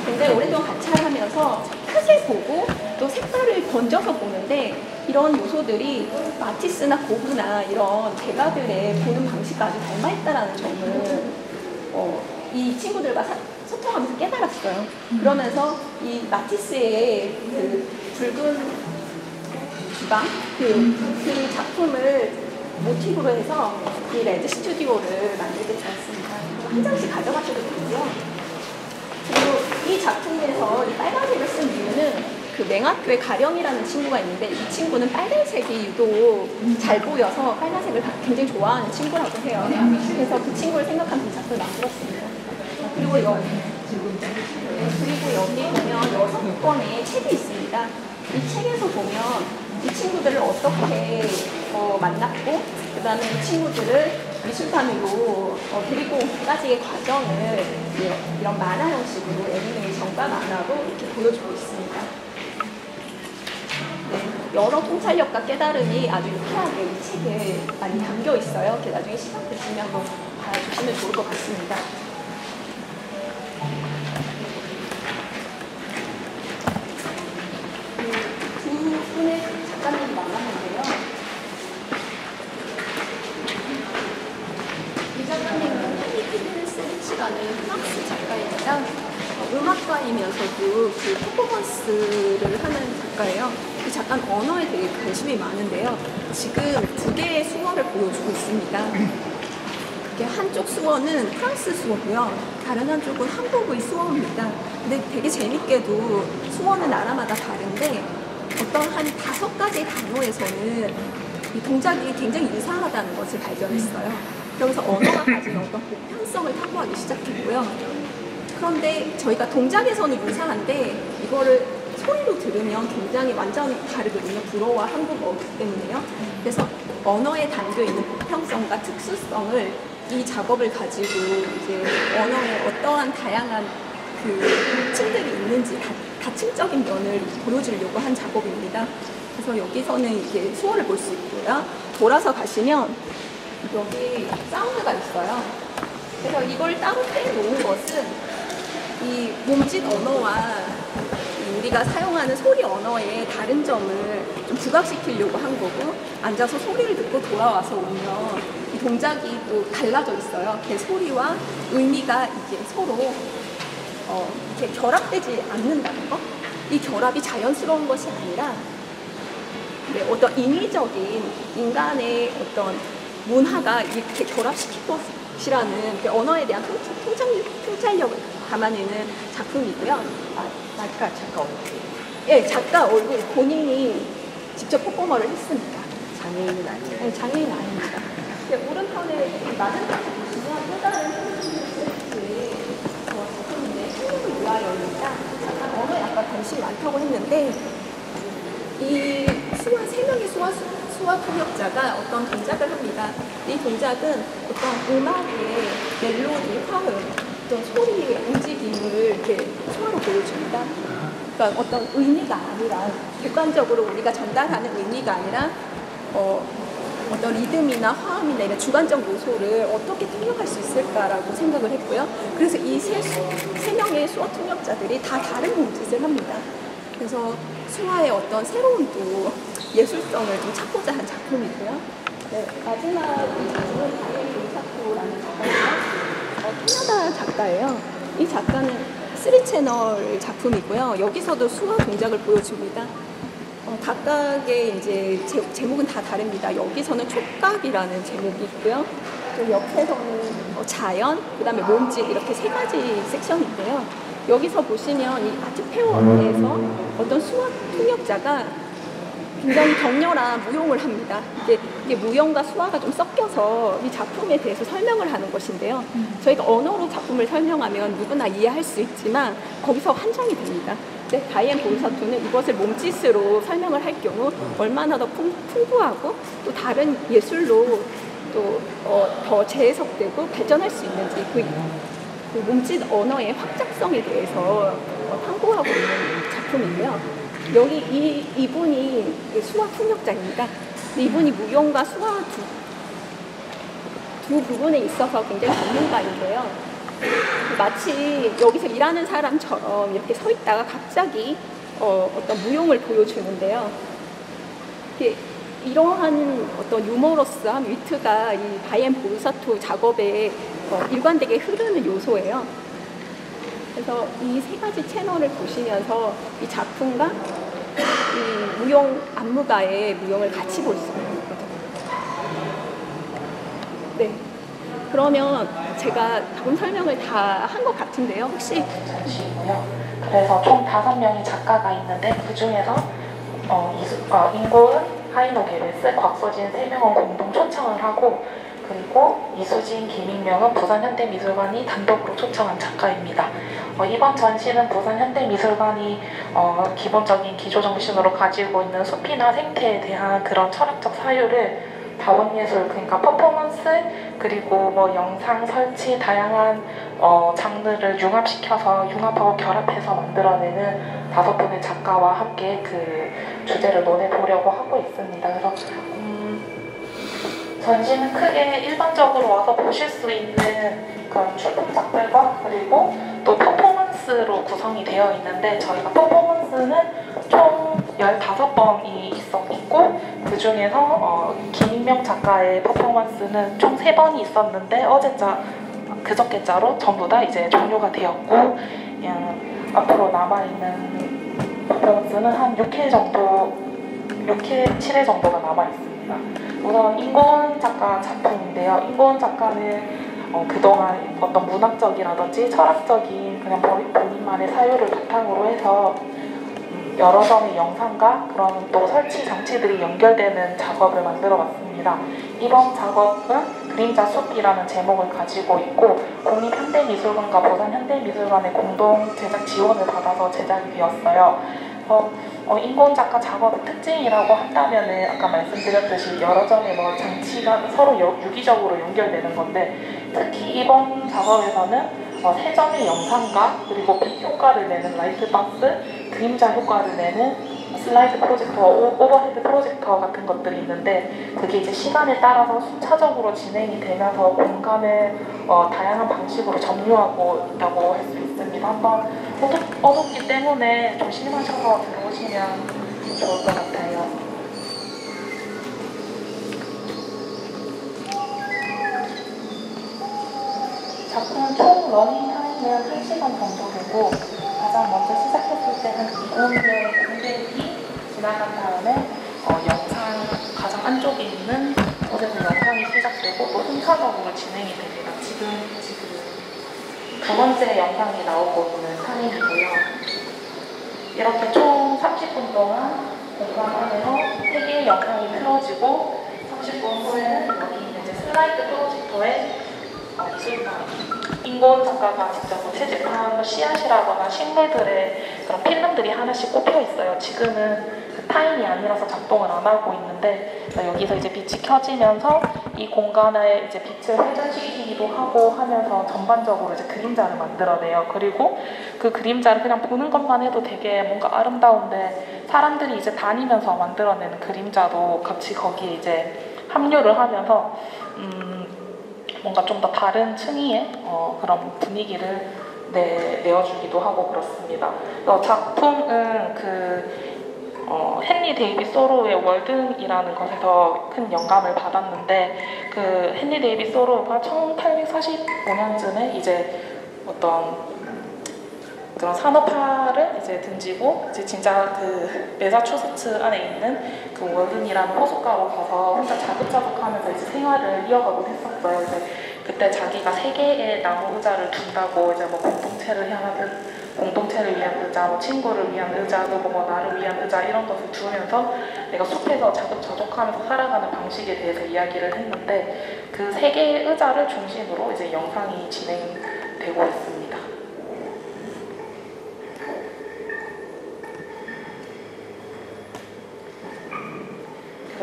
굉장히 오랫동안 관찰하면서 크게 보고 또 색깔을 번져서 보는데 이런 요소들이 마티스나 고흐나 이런 대가들의 보는 방식과 아주 닮아있다는 점을 이 친구들과 소통하면서 깨달았어요. 그러면서 이 마티스의 그 붉은 주방 그 작품을 모티브로 해서 이 레드 스튜디오를 만들게 되었습니다. 한 장씩 가져가셔도 되고요. 그리고 이 작품에서 이 빨간색을 쓴 이유는 그 맹학교에 가령이라는 친구가 있는데 이 친구는 빨간색이 유독 잘 보여서 빨간색을 굉장히 좋아하는 친구라고 해요. 그래서 그 친구를 생각한 이 작품을 만들었습니다. 그리고 여기에 보면 6권의 책이 있습니다. 이 책에서 보면 이 친구들을 어떻게 만났고 그 다음에 이 친구들을 미술관으로 데리고 오기까지의 과정을 이런 만화 형식으로 애니메이션과 만화로 이렇게 보여주고 있습니다. 네, 여러 통찰력과 깨달음이 아주 유쾌하게 이 책에 많이 담겨 있어요. 이렇게 나중에 시간 되시면 한번 봐주시면 좋을 것 같습니다. 두 분의 작가님이 만났는데요. 이 작가님은 헤니피드 셀치라는 프랑스 작가입니다. 음악가이면서도 그 퍼포먼스를 하는 작가예요. 이 작가는 언어에 되게 관심이 많은데요. 지금 2개의 수어를 보여주고 있습니다. 그게 한쪽 수어는 프랑스 수어고요. 다른 한쪽은 한국의 수어입니다. 근데 되게 재밌게도 수어는 나라마다 다른데 어떤 한 5가지 단어에서는 이 동작이 굉장히 유사하다는 것을 발견했어요. 그러면서 언어가 가진 어떤 보편성을 탐구하기 시작했고요. 그런데 저희가 동작에서는 유사한데 이거를 소리로 들으면 굉장히 완전히 다르거든요. 불어와 한국어이기 때문에요. 그래서 언어에 담겨있는 보편성과 특수성을 이 작업을 가지고 이제 언어에 어떠한 다양한 그 특징들이 있는지 다층적인 면을 보여주려고 한 작업입니다. 그래서 여기서는 이게 수어를 볼 수 있고요. 돌아서 가시면 여기 사운드가 있어요. 그래서 이걸 따로 떼놓은 것은 이 몸짓 언어와 우리가 사용하는 소리 언어의 다른 점을 좀 부각시키려고 한 거고, 앉아서 소리를 듣고 돌아와서 오면 이 동작이 또 달라져 있어요. 그 소리와 의미가 이게 서로 이렇게 결합되지 않는다는 거. 이 결합이 자연스러운 것이 아니라 어떤 인위적인 인간의 어떤 문화가 이렇게 결합시킨 것이라는 언어에 대한 통찰력을 담아내는 작품이고요.
작가 얼굴.
예, 작가 얼굴 본인이 직접 퍼포머를 했습니다.
장애인은 아니에요.
네, 장애인 아닙니다. 오른편에 낮은 편에 보시면 또 다른 프로젝트의 작품인데 생명을 위하여입니다. 잠깐 언어에 아까 관심이 많다고 했는데 이 세 명의 수화 통역자가 어떤 동작을 합니다. 이 동작은 어떤 음악의 멜로디, 화음, 어떤 소리의 움직임을 이렇게 수화로 보여줍니다. 그러니까 어떤 의미가 아니라 객관적으로 우리가 전달하는 의미가 아니라 어떤 리듬이나 화음이나 이런 주관적 요소를 어떻게 통역할 수 있을까라고 생각을 했고요. 그래서 이 세 명의 수화 통역자들이 다 다른 몸짓을 합니다. 그래서 수화의 어떤 새로운 또 예술성을 좀 찾고자 한 작품이고요. 네, 마지막 이 작품은 다이앤 볼사토라는 작가예요. 캐나다 작가예요. 이 작가는 3채널 작품이고요. 여기서도 수화 동작을 보여줍니다. 각각의 이제 제목은 다 다릅니다. 여기서는 촉각이라는 제목이 있고요. 또 옆에서는 자연, 그 다음에 몸짓 이렇게 세 가지 섹션인데요. 여기서 보시면 이 아트페어에서 어떤 수화 통역자가 굉장히 격렬한 무용을 합니다. 이게 무용과 수화가 좀 섞여서 이 작품에 대해서 설명을 하는 것인데요. 저희가 언어로 작품을 설명하면 누구나 이해할 수 있지만 거기서 한정이 됩니다. 다이앤 볼사토는 이것을 몸짓으로 설명을 할 경우 얼마나 더 풍부하고 또 다른 예술로 또 더 재해석되고 발전할 수 있는지 그 몸짓 언어의 확장성에 대해서 탐구하고 있는 작품이고요. 여기 이분이 수화 통역자입니다. 이분이 무용과 수화 두 부분에 있어서 굉장히 전문가인데요. 마치 여기서 일하는 사람처럼 이렇게 서 있다가 갑자기 어떤 무용을 보여주는데요. 이러한 어떤 유머러스함, 위트가 이 다이앤 볼사토 작업에 일관되게 흐르는 요소예요. 그래서 이 세 가지 채널을 보시면서 이 작품과 이 무용, 안무가의 무용을 같이 볼 수 있는 거죠. 네. 그러면 제가 작품 설명을 다 한 것 같은데요. 혹시
그래서 총 5명의 작가가 있는데 그 중에서 인고은, 하이노 게레스, 곽서진 3명은 공동 초청을 하고, 그리고 이수진, 김익명은 부산현대미술관이 단독으로 초청한 작가입니다. 이번 전시는 부산현대미술관이 기본적인 기조정신으로 가지고 있는 숲이나 생태에 대한 그런 철학적 사유를 다원예술, 그러니까 퍼포먼스, 그리고 영상, 설치, 다양한 장르를 융합하고 결합해서 만들어내는 5분의 작가와 함께 그 주제를 논해보려고 하고 있습니다. 그래서 전시는 크게 일반적으로 와서 보실 수 있는 그런 출품작들과 그리고 또 퍼포먼스로 구성이 되어 있는데, 저희가 퍼포먼스는 총 15번이 있고 그 중에서 김익명 작가의 퍼포먼스는 총 3번이 있었는데 그저께자로 전부 다 이제 종료가 되었고, 앞으로 남아있는 퍼포먼스는 한 6회, 7회 정도가 남아있습니다. 우선 인고은 작가 작품인데요. 인고은 작가는 그동안 어떤 문학적이라든지 철학적인 그냥 본인만의 사유를 바탕으로 해서 여러 점의 영상과 그런 또 설치 장치들이 연결되는 작업을 만들어 왔습니다. 이번 작업은 그림자 숲이라는 제목을 가지고 있고, 국립현대미술관과 부산현대미술관의 공동 제작 지원을 받아서 제작이 되었어요. 그래서 인고은 작가 작업의 특징이라고 한다면은 아까 말씀드렸듯이 여러 점의 뭐 장치가 서로 유기적으로 연결되는 건데 특히 이번 작업에서는 세 점의 영상과 그리고 빛 효과를 내는 라이트 박스, 그림자 효과를 내는 슬라이드 프로젝터, 오버헤드 프로젝터 같은 것들이 있는데 그게 이제 시간에 따라서 순차적으로 진행이 되면서 공간을 다양한 방식으로 점유하고 있다고 할 수 있습니다. 한번 어둡기 때문에 조심하셔서 들어오시면 좋을 것 같아요. 작품 총 러닝 타임은 1시간 정도 되고 가장 먼저 시작했을 때는 이공의 공백이 지나간 다음에 영상 가장 안쪽에 있는 곳에서 영상이 시작되고 또 순차적으로 진행이 됩니다. 지금 두 번째 영상이 나오고 있는 타임이고요. 이렇게 총 30분 동안 공간 안에서 3개의 영상이 틀어지고 30분 후에는 여기 있는 이제 슬라이드 프로젝터에 인고은 작가가 직접 채집한 씨앗이라거나 식물들의 그런 필름들이 하나씩 꼽혀 있어요. 지금은 그 타임이 아니라서 작동을 안 하고 있는데 여기서 이제 빛이 켜지면서 이 공간에 이제 빛을 회전시키기도 하고 하면서 전반적으로 이제 그림자를 만들어내요. 그리고 그 그림자를 그냥 보는 것만 해도 되게 뭔가 아름다운데 사람들이 이제 다니면서 만들어내는 그림자도 같이 거기에 이제 합류를 하면서 뭔가 좀 더 다른 층위의 그런 분위기를 내어주기도 하고 그렇습니다. 작품은 헨리 데이빗 소로우의 월든이라는 것에서 큰 영감을 받았는데 그 헨리 데이빗 소로우가 1845년쯤에 이제 어떤 그런 산업화를 이제 등지고 이제 진짜 그 매사추세츠 안에 있는 그 월든이라는 호숫가로 가서 혼자 자급자족하면서 이제 생활을 이어가곤 했었어요. 이제 그때 자기가 3개의 나무 의자를 둔다고 이제 뭐 공동체를 위한 의자, 뭐 친구를 위한 의자, 뭐 나를 위한 의자 이런 것을 두면서 내가 숲에서 자급자족하면서 살아가는 방식에 대해서 이야기를 했는데 그 3개의 의자를 중심으로 이제 영상이 진행되고 있습니다.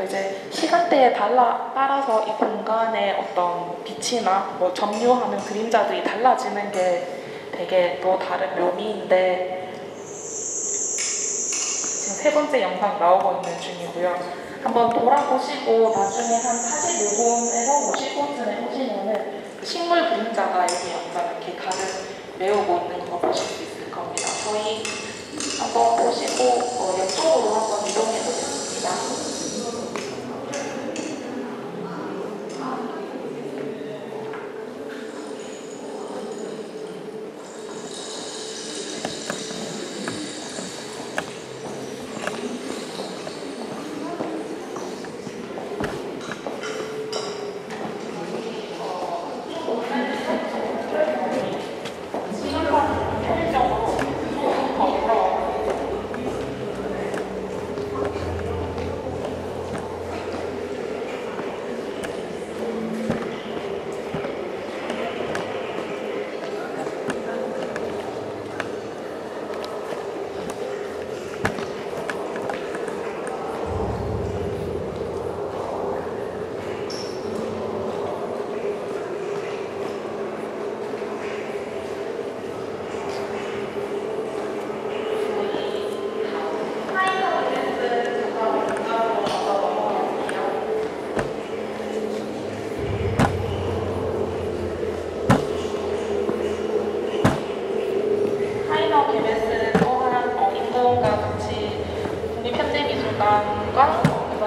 이제 시간대에 따라서 이 공간의 어떤 빛이나 뭐 점유하는 그림자들이 달라지는 게 되게 또 다른 묘미인데 지금 3번째 영상 나오고 있는 중이고요. 한번 돌아보시고 나중에 한 46분에서 50분쯤에 오시면은 식물 그림자가 여기 영상 이렇게 가득 메우고 있는 거 보실 수 있을 겁니다. 저희 한번 보시고 옆쪽으로 한번 이동해 보겠습니다.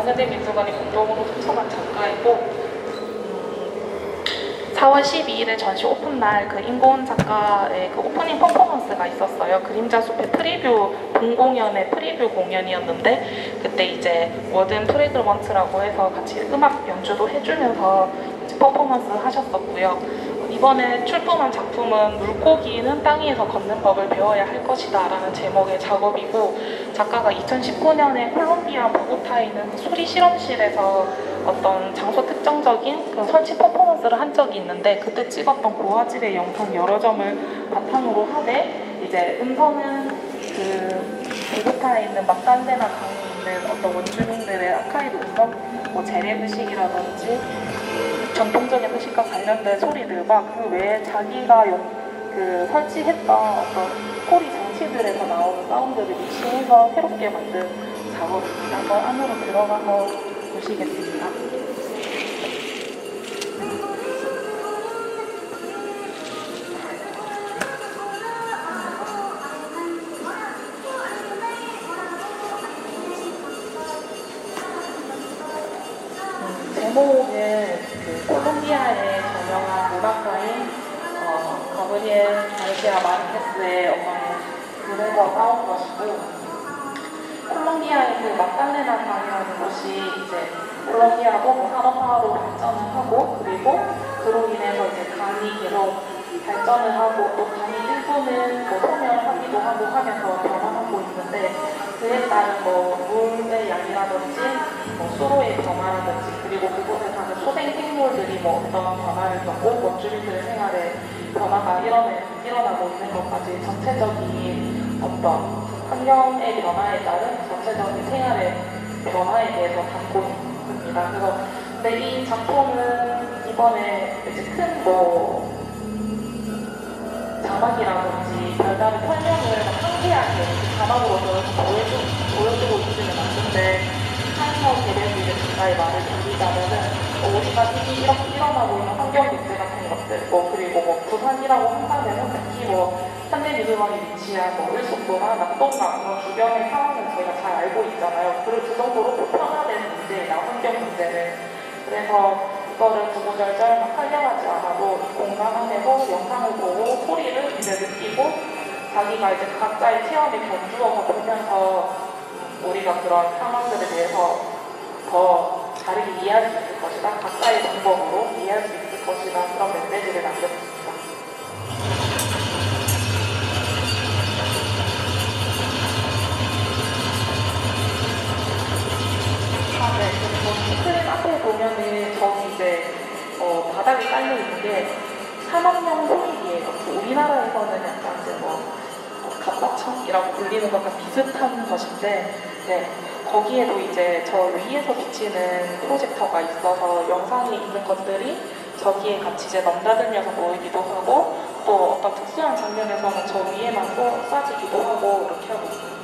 현대미술관이 공동으로 초청한 작가이고 4월 12일에 전시 오픈날 그 인고은 작가의 그 오프닝 퍼포먼스가 있었어요. 그림자 숲의 프리뷰 본공연의 프리뷰 공연이었는데 그때 이제 워든 프레그먼트라고 해서 같이 음악 연주도 해주면서 이제 퍼포먼스 하셨었고요. 이번에 출품한 작품은 물고기는 땅 위에서 걷는 법을 배워야 할 것이다 라는 제목의 작업이고 작가가 2019년에 콜롬비아 보고타에 있는 수리 실험실에서 어떤 장소 특정적인 그 선치 퍼포먼스를 한 적이 있는데 그때 찍었던 고화질의 영상 여러 점을 바탕으로 하되 이제 음성은 그 보고타에 있는 막달레나 강에 있는 어떤 원주민들의 아카이브 음악, 뭐 재래의식이라든지 전통적인 의식과 관련된 소리들과 그 외에 자기가 설치했던 어떤 소리 장치들에서 나오는 사운드를 믹싱해서 새롭게 만든 작업입니다. 한번 안으로 들어가서 보시겠습니다. 제목은 콜롬비아의 저명한 문학가인 가브리엘 가르시아 마르케스의 어떤 글에서 따온 것이고, 콜롬비아의 그 막달레나 강이라는 곳이 이제 콜롬비아도 산업화로 발전을 하고, 그리고 그로 인해서 이제 강이 계속 발전을 하고, 또 강이 일부는 소멸하기도 하고 하면서 변화하고 있는데, 그에 따른 물의 양이라든지 수로의 변화라든지, 그리고 그곳에 사는 소생 생물들이 어떤 변화를 겪고 원주민들의 생활에 변화가 일어나고 있는 것까지 전체적인 어떤 환경의 변화에 따른 전체적인 생활의 변화에 대해서 담고 있습니다. 그래서 근데 이 작품은 이번에 이제 큰 자막이라든지 별다른 설명을 상세하게 자막으로 보여주고 있지는 않는데, 사회적 계층들의 작가의 말을 빌리자면은 우리가 이미 이렇게 일어나고 있는 환경 문제 같은 것들, 그리고 부산이라고 한다면은 특히 현대미술관이 위치한 을숙도나 낙동강 그런 주변의 상황은 저희가 잘 알고 있잖아요. 그 정도로 보편화된 문제나 환경 문제는. 그래서 이거를 구구절절 설명하지 않아도 공간 안에서 영상을 보고 소리를 이제 느끼고 자기가 이제 각자의 체험에 견주어서 보면서 우리가 그런 상황들에 대해서 더 다르게 이해할 수 있을 것이다, 각자의 방법으로 이해할 수 있을 것이다, 그런 메시지를 남겼습니다. 네, 그리고 스크린 앞에 보면은 저기 이제 바닥에 깔려 있는 게 산업용 호일이에요. 우리나라에서는 약간 이제 갑바청이라고 불리는 것과 비슷한 것인데, 네, 거기에도 이제 저 위에서 비치는 프로젝터가 있어서 영상이 있는 것들이 저기에 같이 이제 넘나들면서 보이기도 하고, 또 어떤 특수한 장면에서는 저 위에만 또 쏴지기도 하고 이렇게 하고 있습니다.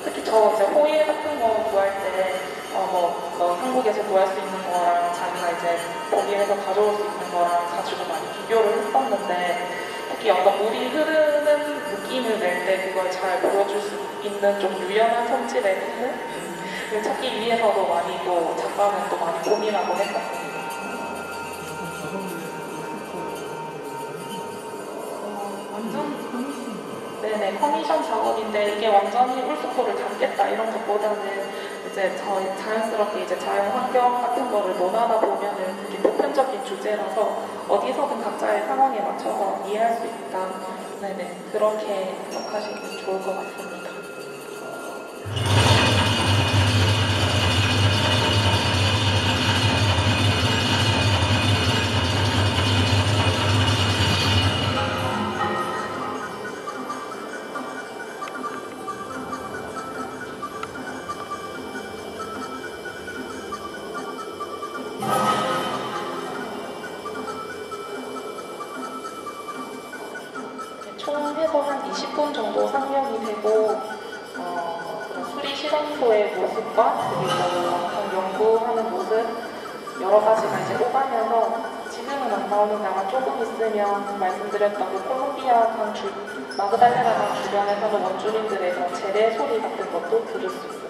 특히 저 이제 호일 같은 거 구할 때 한국에서 구할 수 있는 거랑 자기가 이제 거기에서 가져올 수 있는 거랑 가지고 많이 비교를 했었는데, 특히 어떤 물이 흐르는 느낌을 낼 때 그걸 잘 보여줄 수 있는 좀 유연한 성질의 펜을 찾기 위해서도 많이 작가는 또 많이 고민하고 했었습니다. 네네, 커미션 작업인데 이게 완전히 울스코를 담겠다 이런 것보다는 이제 자연스럽게 이제 자연 환경 같은 거를 논하다 보면은 그게 보편적인 주제라서 어디서든 각자의 상황에 맞춰서 이해할 수 있다. 네네, 그렇게 해석하시면 좋을 것 같습니다. 총 해서 한 20분 정도 상영이 되고, 수리 실험소의 모습과 그리고 영상 연구하는 모습 여러 가지가 이제 오가면서, 지금은 안 나오는데 아마 조금 있으면 말씀드렸던 그 콜롬비아 강 마그달레나 강 주변에 사는 원주민들의 재래 소리 같은 것도 들을 수 있습니다.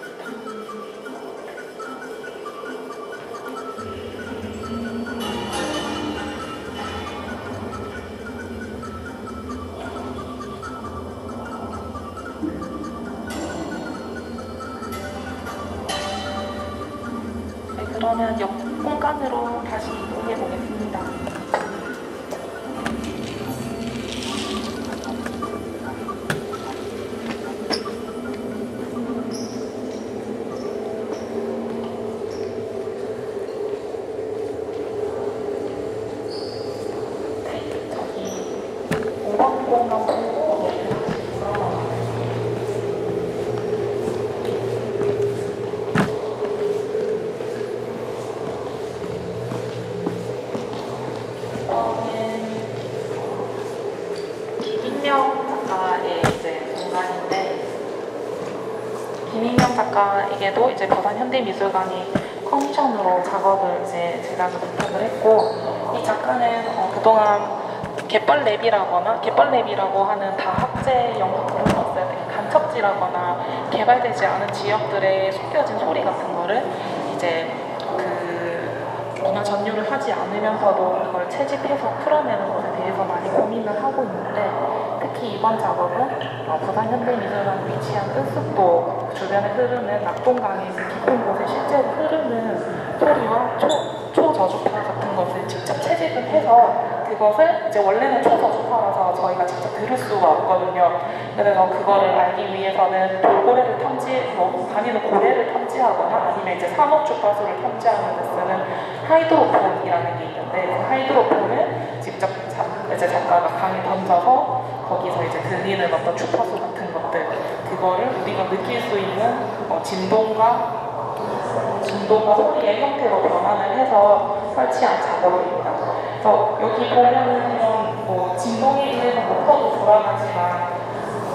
그러면 옆 공간으로 다시 이동해 보겠습니다. 저기 공간 보고 김익명 작가의 이제 공간인데, 김익명 작가에게도 이제 부산현대미술관이 커미션으로 작업을 이제 제작을 부탁을 했고, 이 작가는 그동안 갯벌랩이라고 하는 다학제 영상들을 썼어요. 되게 간척지라거나 개발되지 않은 지역들의 숨겨진 소리 같은 거를 이제 그 문화 전유를 하지 않으면서도 그걸 채집해서 풀어내는 것에 대해서 많이 고민을 하고 있는데, 특히 이번 작업은 부산현대미술관에 위치한 은숙도 주변에 흐르는 낙동강의 깊은 곳에 실제로 흐르는 소리와 초저주파 같은 것을 직접 채집을 해서, 그것을 이제 원래는 초저주파라서 저희가 직접 들을 수가 없거든요. 그래서 그거를 알기 위해서는 돌고래를 다니는 고래를 탐지하거나 아니면 이제 산업 주파수를 탐지하는 데 쓰는 하이드로폰이라는 게 있는데, 그 하이드로폰을 직접 이제 작가가 강에 던져서 거기서 이제 들리는 어떤 주파수 같은 것들, 그거를 우리가 느낄 수 있는 진동과 소리의 형태로 변환을 해서 설치한 작업입니다. 그래서 여기 보면은 뭐 진동에 의해서 모터도 돌아가지만,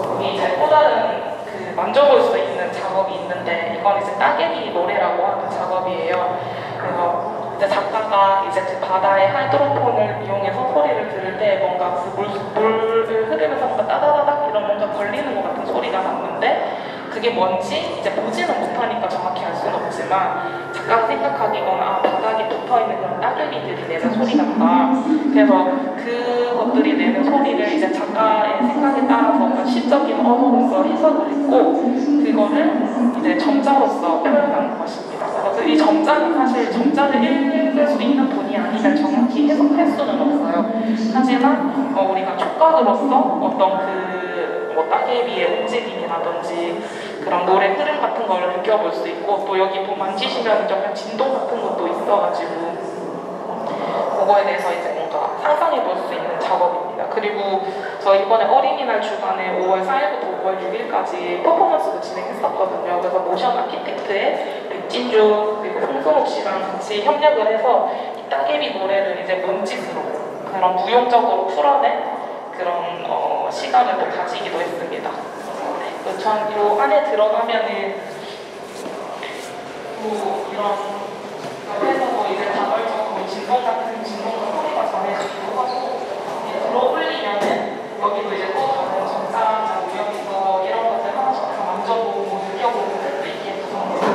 여기 이제 또 다른 만져볼 수 있는 작업이 있는데, 이건 이제 따개비 노래라고 하는 작업이에요. 그래서 이제 작가가 이제 그 바다의 하이드로폰을 이용해서 소리를 들을 때 뭔가 물을 흐르면서 뭔가 따다다닥 이런 뭔가 걸리는 것 같은 소리가 났는데, 그게 뭔지 이제 보지는 못하니까 정확히 알 수는 없지만, 작가가 생각하기거나 바닥에 붙어있는 그런 따개비들이 내는 소리 같다. 그래서 그것들이 내는 소리를 이제 작가의 생각에 따라서 시적인 언어로서 해석을 했고, 그거를 이제 점자로서 표현하는 것입니다. 그래서 이 점자는 사실 점자를 읽을 수 있는 분이 아니면 정확히 해석할 수는 없어요. 하지만 우리가 촉각으로서 어떤 뭐 따개비의 움직임이라든지 그런 노래 흐름 같은 걸 느껴볼 수 있고, 또 여기 만지시면 약간 진동 같은 것도 있어가지고 그거에 대해서 이제 뭔가 상상해 볼 수 있는 작업입니다. 그리고 저 이번에 어린이날 주간에 5월 4일부터 5월 6일까지 퍼포먼스도 진행했었거든요. 그래서 모션 아키텍트의 백진주 그리고 홍승욱 씨랑 같이 협력을 해서 이 따개비 노래를 이제 몸짓으로 그런 무용적으로 풀어낸 그런 시간을 또 가지기도 했습니다. 네, 전 이 안에 들어가면은 이런 옆에서도 이제 자발적으로 진동 같은 소리가 전해지기도 하고, 들어올리면은 여기도 이제 또 다른 전자자 무역에서 이런 것들 하나씩 다 만져보고 느껴보고 할 수 있게 구성되어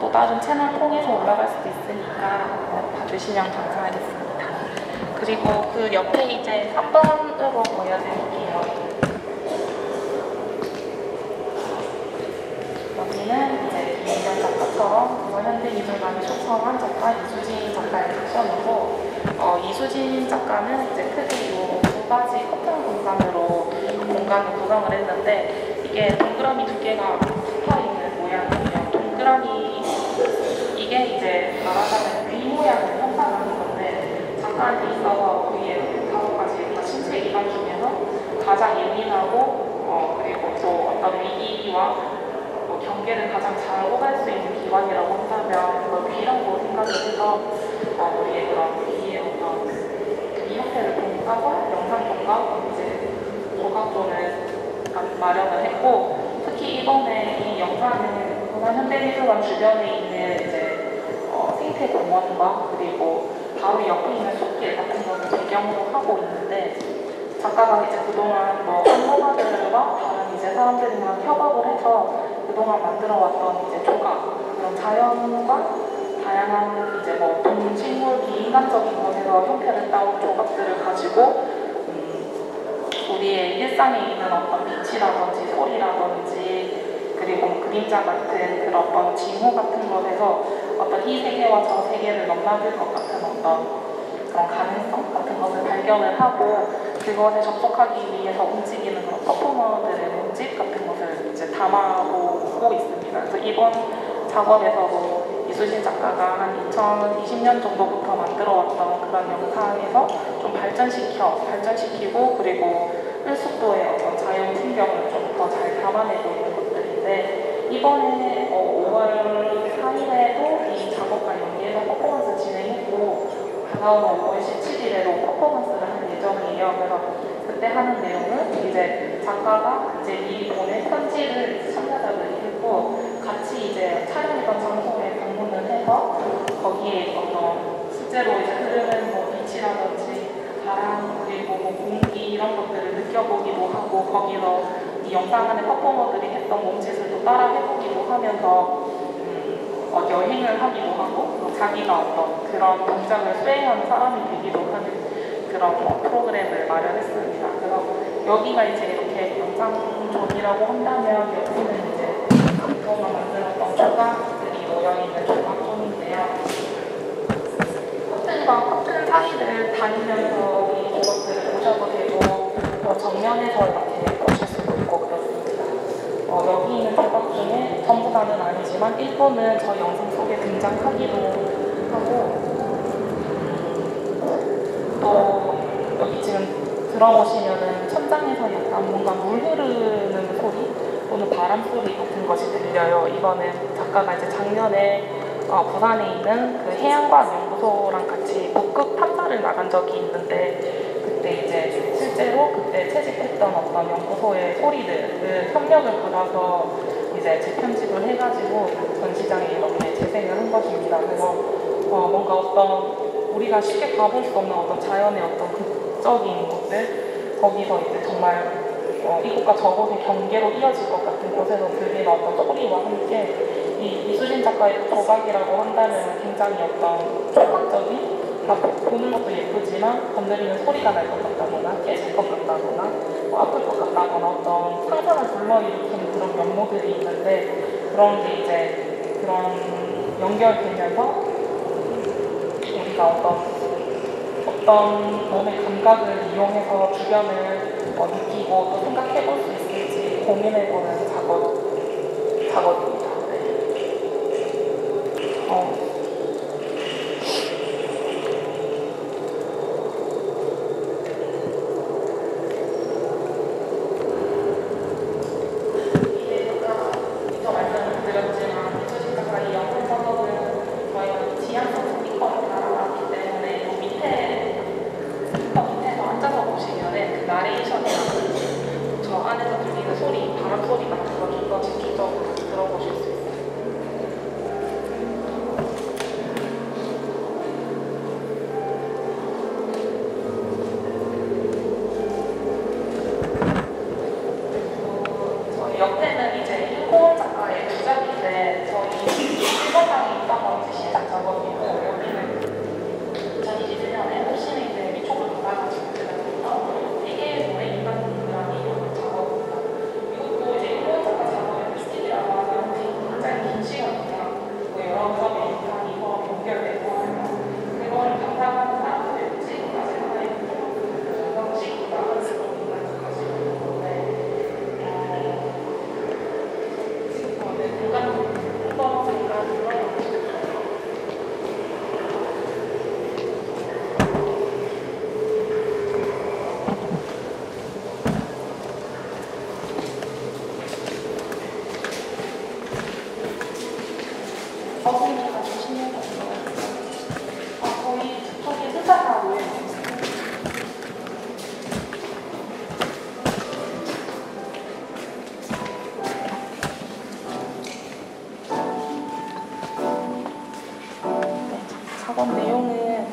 또 다른 채널 통해서 올라갈 수도 있으니까 봐주시면 감사하겠습니다. 그리고 그 옆에 이제 3번으로 보여드릴게요. 여기는 이제 김인경 작가처럼 부산현대미술관이 초청한 작가 이수진 작가의 섹션이고, 이수진 작가는 이제 크게 이 두 가지 커튼 공간으로 공간을 구성을 했는데, 이게 동그라미 두 개가 붙어있는 모양이에요. 동그라미 이게 이제 말하자면 귀 모양을 형상하는 건데, 작가한테 있어서 위에 5가지 다 신체 기관 중에서 가장 예민하고 그리고 또 어떤 위기와 경계를 가장 잘 오갈 수 있는 기관이라고 한다면 그걸 귀라고 생각을 해서 우리의 그런 귀의 어떤 이 형태를 공부하고 영상본과 이제 조각본을 마련을 했고, 특히 이번에 이 영상은 부산현대미술관 주변에 있는 이제 생태공원과 그리고 바로 옆에 있는 숲길 같은 것을 배경으로 하고 있는데, 작가가 이제 그동안 한문화들과 다른 이제 사람들이랑 협업을 해서 그동안 만들어왔던 이제 조각, 그런 자연과 다양한 이제 동식물 비인간적인 것에서 형태를 따온 조각들을 가지고 우리의 일상에 있는 어떤 빛이라든지 소리라든지 그리고 그림자 같은 그런 어떤 징후 같은 것에서 어떤 이 세계와 저 세계를 넘나들 것 같은 어떤 그런 가능성 같은 것을 발견을 하고, 그것에 접속하기 위해서 움직이는 그런 퍼포머들의 몸짓 같은 것을 이제 담아보고 있습니다. 있습니다. 그래서 이번 작업에서도 이수진 작가가 한 2020년 정도부터 만들어왔던 그런 영상에서 좀 발전시키고 그리고 일숙도의 어떤 자연 풍경을 좀 더 잘 담아내고 있는 것들인데 이번에 5월 4일에도 이 작업과 연계해서 퍼포먼스 진행했고 다가오는 5월 17일에도 퍼포먼스를 할 예정이에요. 그래서 그때 하는 내용은 이제 작가가 이제 미리 보낸 편지를 참가자들이 했고 같이 이제 촬영했던 장소에 방문을 해서 거기에 어떤 실제로 이제 흐르는 뭐 빛이라든지 바람 그리고 뭐 공기 이런 것들을 느껴보기도 하고 거기서 이 영상 안에 퍼포머들이 했던 몸짓을 따라 해보기도 하면서 여행을 하기도 하고 자기가 어떤 그런 동작을 수행하는 사람이 되기도 하는 그런 프로그램을 마련했습니다. 그래서 여기가 이제 이렇게 영상존이라고 한다면 여기는 이제 저가 만들었던 조각들이 놓여있는 조각존인데요. 커튼과 커튼 사이를 다니면서 이 조각들을 보셔도 되고 정면에서 이렇게 보실 수도 있고 그렇습니다. 여기 있는 조각 중에 전부 다는 아니지만 일부는 저희 영상 속에 등장하기도 하고 또 여기 지금 들어보시면은 천장에서 약간 뭔가 물 흐르는 소리 또는 바람 소리 같은 것이 들려요. 이거는 작가가 이제 작년에 부산에 있는 그 해양과학연구소랑 같이 북극 탐사를 나간 적이 있는데 그때 이제 실제로 그때 채집했던 어떤 연구소의 소리들을 협력을 받아서 이제 재편집을 해가지고 전시장에 이렇게 재생을 한 것입니다. 그래서 뭔가 어떤 우리가 쉽게 가볼 수 없는 어떤 자연의 어떤 극적인 곳들 거기서 이제 정말 이곳과 저곳의 경계로 이어질 것 같은 곳에서 들리는 어떤 소리와 함께 이 이수진 작가의 조각이라고 한다면 굉장히 어떤 촉각적인 보는 것도 예쁘지만 건드리는 소리가 날 것 같다거나 깨질 것 같다거나 아플 것 같다거나 어떤 상상을 불러일으키는 그런 면모들이 있는데 그런 게 이제 그런 연결되면서 우리가 어떤 몸의 감각을 이용해서 주변을 느끼고 또 생각해 볼 수 있을지 고민해보는 작업입니다. 옆에는 이제 일본 작가의 도자기인데 저희 일본상에 있던 건 이제 시작 작업이고 여기는 2021년에 혹시나 이제 미촉을 받아가지고 들어가서 되게 오래 인간이라는 이런 작업입니다. 이것도 이제 일본 작가 작업의 스틸이라고 하면 굉장히 긴 시간이나 여러 점의 인간이 서로 연결되고 그거를 감상하는 사람들의 찍어가지 하나의 방식이다 하는 그런 인간을 가지고 있는 건데 어머니가 조심해서 거의 저기 숫자가 모여있어요. 작업 내용은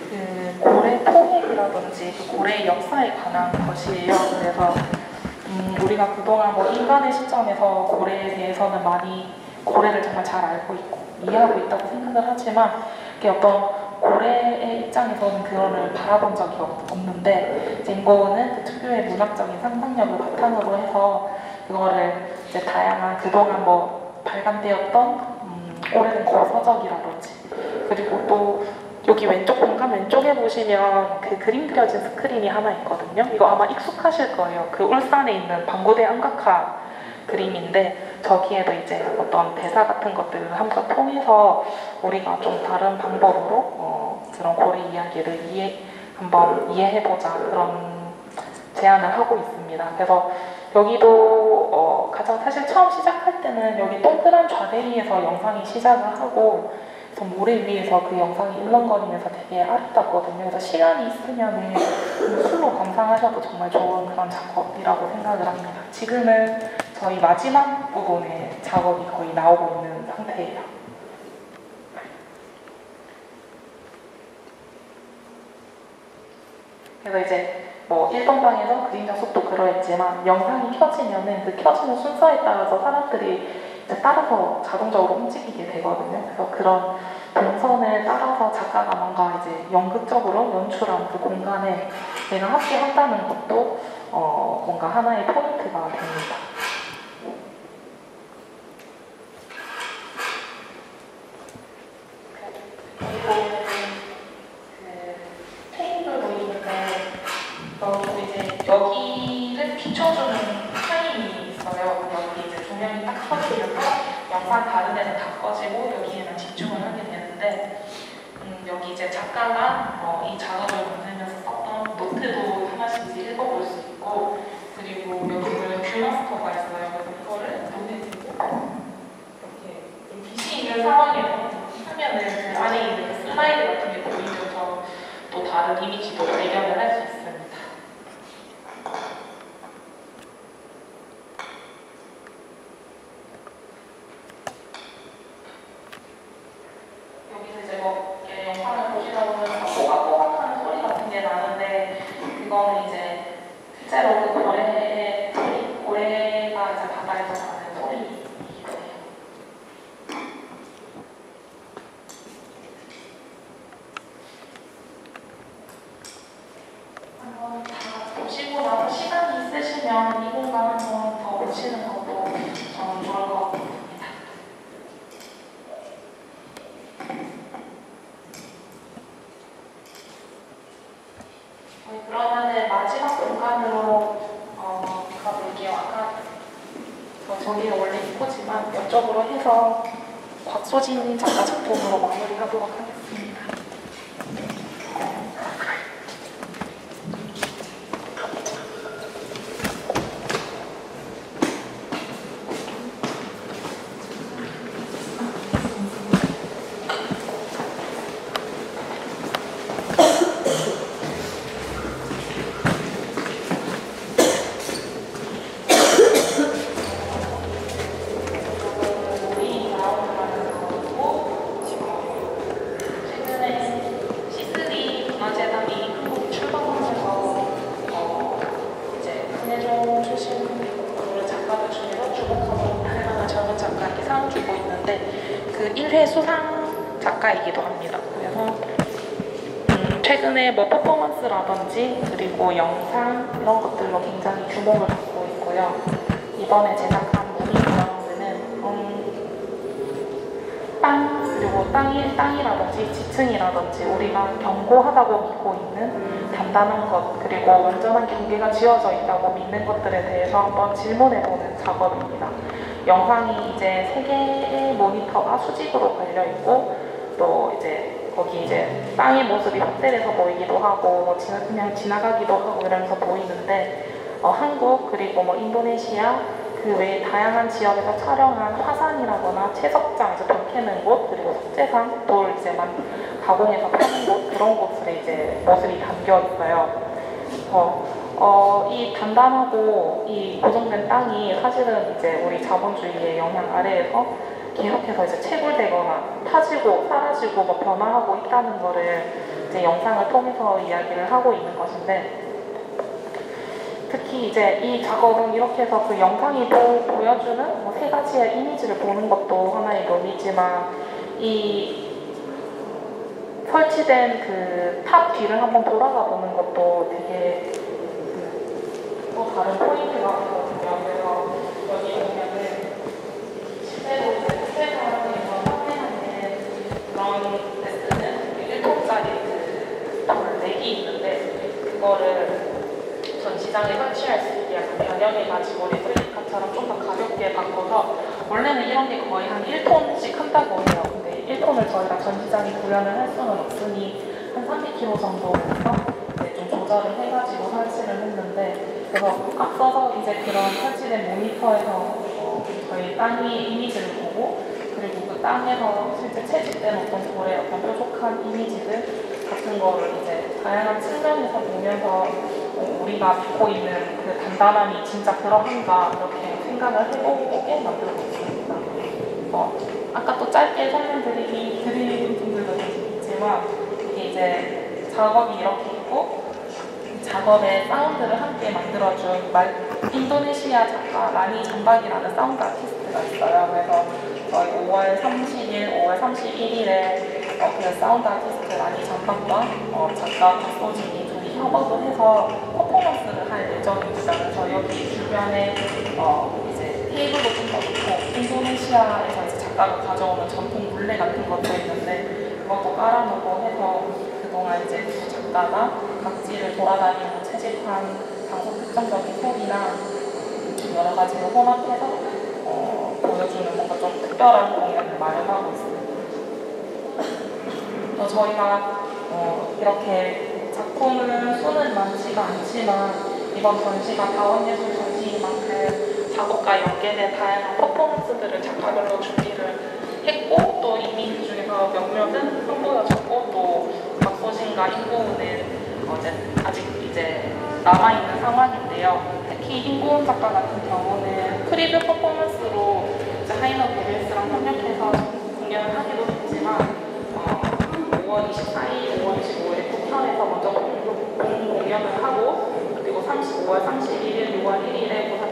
그 고래 토획이라든지 그 고래의 역사에 관한 것이에요. 그래서 우리가 그동안 뭐 인간의 시점에서 고래에 대해서는 많이 고래를 정말 잘 알고 있고 이해하고 있다고 생각을 하지만 어떤 고래의 입장에서는 그거를 바라본 적이 없는데 젠고우는 그 특유의 문학적인 상상력을 바탕으로 해서 그거를 이제 다양한 그동안 뭐 발간되었던 오래된 고서적이라든지 그리고 또 여기 왼쪽 공간 왼쪽에 보시면 그 그림 그려진 스크린이 하나 있거든요. 이거 아마 익숙하실 거예요. 그 울산에 있는 방구대 안각화 그림인데 저기에도 이제 어떤 대사 같은 것들을 함께 통해서 우리가 좀 다른 방법으로 그런 고래 이야기를 한번 이해해보자 그런 제안을 하고 있습니다. 그래서 여기도 가장 사실 처음 시작할 때는 여기 동그란 좌대리에서 영상이 시작을 하고 그래서 모래 위에서 그 영상이 울렁거리면서 되게 아름답거든요. 그래서 시간이 있으면 술로 감상하셔도 정말 좋은 그런 작업이라고 생각을 합니다. 지금은 저희 마지막 부분에 작업이 거의 나오고 있는 상태예요. 그래서 이제 뭐 1번방에서 그림자 속도 그러했지만 영상이 켜지면은 그 켜지는 순서에 따라서 사람들이 이제 따라서 자동적으로 움직이게 되거든요. 그래서 그런 동선을 따라서 작가가 뭔가 이제 연극적으로 연출한 그 공간에 내가 함께 한다는 것도 뭔가 하나의 포인트가 됩니다. 여기를 비춰주는 타임이 있어요. 여기 이제 조명이 딱 켜지면서 영상 다른 데는 다 꺼지고 여기에만 집중을 하게 되는데 여기 이제 작가가 이 작업을 만들면서 썼던 노트도 하나씩 읽어볼 수 있고 그리고 여기 보면 뷰마스터가 있어요. 그래서 이거를 눈에 들고 이렇게 빛이 있는 상황에서 하면은 그 안에 있는 그 슬라이드 같은 게 보이면서 또 다른 이미지도 발견을 할 수 있습니다. 영상을 보시다 보면 꼬박꼬박하는 소리 같은 게 나는데 그거는 이제 실제로 그 고래의 소리, 고래가 이제 바다에서 나는 소리이기도 해요. 한번 다 보시고 나서 시간이 있으시면 이 공간 한번 더 보시는 것도 저는 좋을 것 같아요. 그러면은 마지막 공간으로 가볼게요. 아까 저기에 원래 이코지만 이쪽으로 해서 곽소진 작가 작품으로 마무리하도록 하겠습니다. 그 1회 수상 작가이기도 합니다. 그래서 최근에 뭐 퍼포먼스라든지 그리고 영상 이런 것들로 굉장히 주목을 받고 있고요. 이번에 제작한 무비그라운드는 그리고 땅이라든지 지층이라든지 우리가 견고하다고 믿고 있는 단단한 것 그리고 완전한 경계가 지어져 있다고 믿는 것들에 대해서 한번 질문해보는 작업입니다. 영상이 이제 3개의 모니터가 수직으로 걸려 있고 또 이제 거기 이제 땅의 모습이 확대돼서 보이기도 하고 뭐 그냥 지나가기도 하고 이러면서 보이는데 한국 그리고 뭐 인도네시아 그 외에 다양한 지역에서 촬영한 화산이라거나 채석장, 돌 캐는 곳, 그리고 석재산, 돌 이제 가공해서 파는 곳 그런 곳에 이제 모습이 담겨 있어요. 이 단단하고 이 고정된 땅이 사실은 이제 우리 자본주의의 영향 아래에서 계속해서 이제 채굴되거나 타지고 사라지고 뭐 변화하고 있다는 거를 이제 영상을 통해서 이야기를 하고 있는 것인데. 특히 이제 이 작업은 이렇게 해서 그 영상이 또 보여주는 뭐 3가지의 이미지를 보는 것도 하나의 묘미지만 이 설치된 그 탑 뒤를 한번 돌아가 보는 것도 되게 또 다른 포인트가 있거든요. 그래서 여기 보면은 실제로 이제 국제사회에서 판매하는 그런 레슨은 1톤짜리 그 돌 4개 있는데 그거를 전시장에 설치할 수 있게 약간 변형해가지고 레플리카처럼 좀 더 가볍게 바꿔서 원래는 이런 게 거의 한 1톤씩 한다고 해요. 근데 1톤을 저희가 전시장에 구현을 할 수는 없으니 한 30kg 정도 해서 좀 조절을 해가지고 설치를 했는데, 그래서 앞서서 이제 그런 설치된 모니터에서 저희 땅 위의 이미지를 보고, 그리고 그 땅에서 실제 채집된 어떤 돌의 어떤 뾰족한 이미지들 같은 거를 이제 다양한 측면에서 보면서 우리가 믿고 있는 그 단단함이 진짜 그러한가 이렇게 생각을 해보게 만들고 있습니다. 아까 또 짧게 설명드리는 분들도 계시겠지만, 이게 이제 작업이 이렇게 있고 작업의 사운드를 함께 만들어준 인도네시아 작가 라니 잠박이라는 사운드 아티스트가 있어요. 그래서 저희 5월 30일, 5월 31일에 그 사운드 아티스트 라니 잠박과 작가 박소진이 둘이 협업을 해서 퍼포먼스를 할 예정입니다. 그래서 여기 주변에 이제 테이블도 좀 더 놓고 인도네시아에서 이제 작가가 가져오는 전통 물레 같은 것도 있는데 그것도 깔아놓고 해서 그동안 이제 작가가 각지를 돌아다니면서 채집한 방송 특정적인 소리나 여러 가지를 혼합해서 보여주는 뭔가 좀 특별한 공연을 마련하고 있습니다. 저희가 이렇게 작품을 수는 많지가 않지만 이번 전시가 다원예술 전시인 만큼 작업과 연계된 다양한 퍼포먼스들을 작가별로 준비를 했고, 또 이미 중에서 몇몇은 선보여졌고, 또 박소신과 인고은은 아직 이제 남아있는 상황인데요. 특히 인고은 작가 같은 경우는 프리뷰 퍼포먼스로 이제 하이너 베벨스랑 협력해서 공연을 하기도 했지만 5월 24일, 5월 25일에 부산에서 먼저 공연을 하고, 그리고 5월 31일, 6월 1일에 부산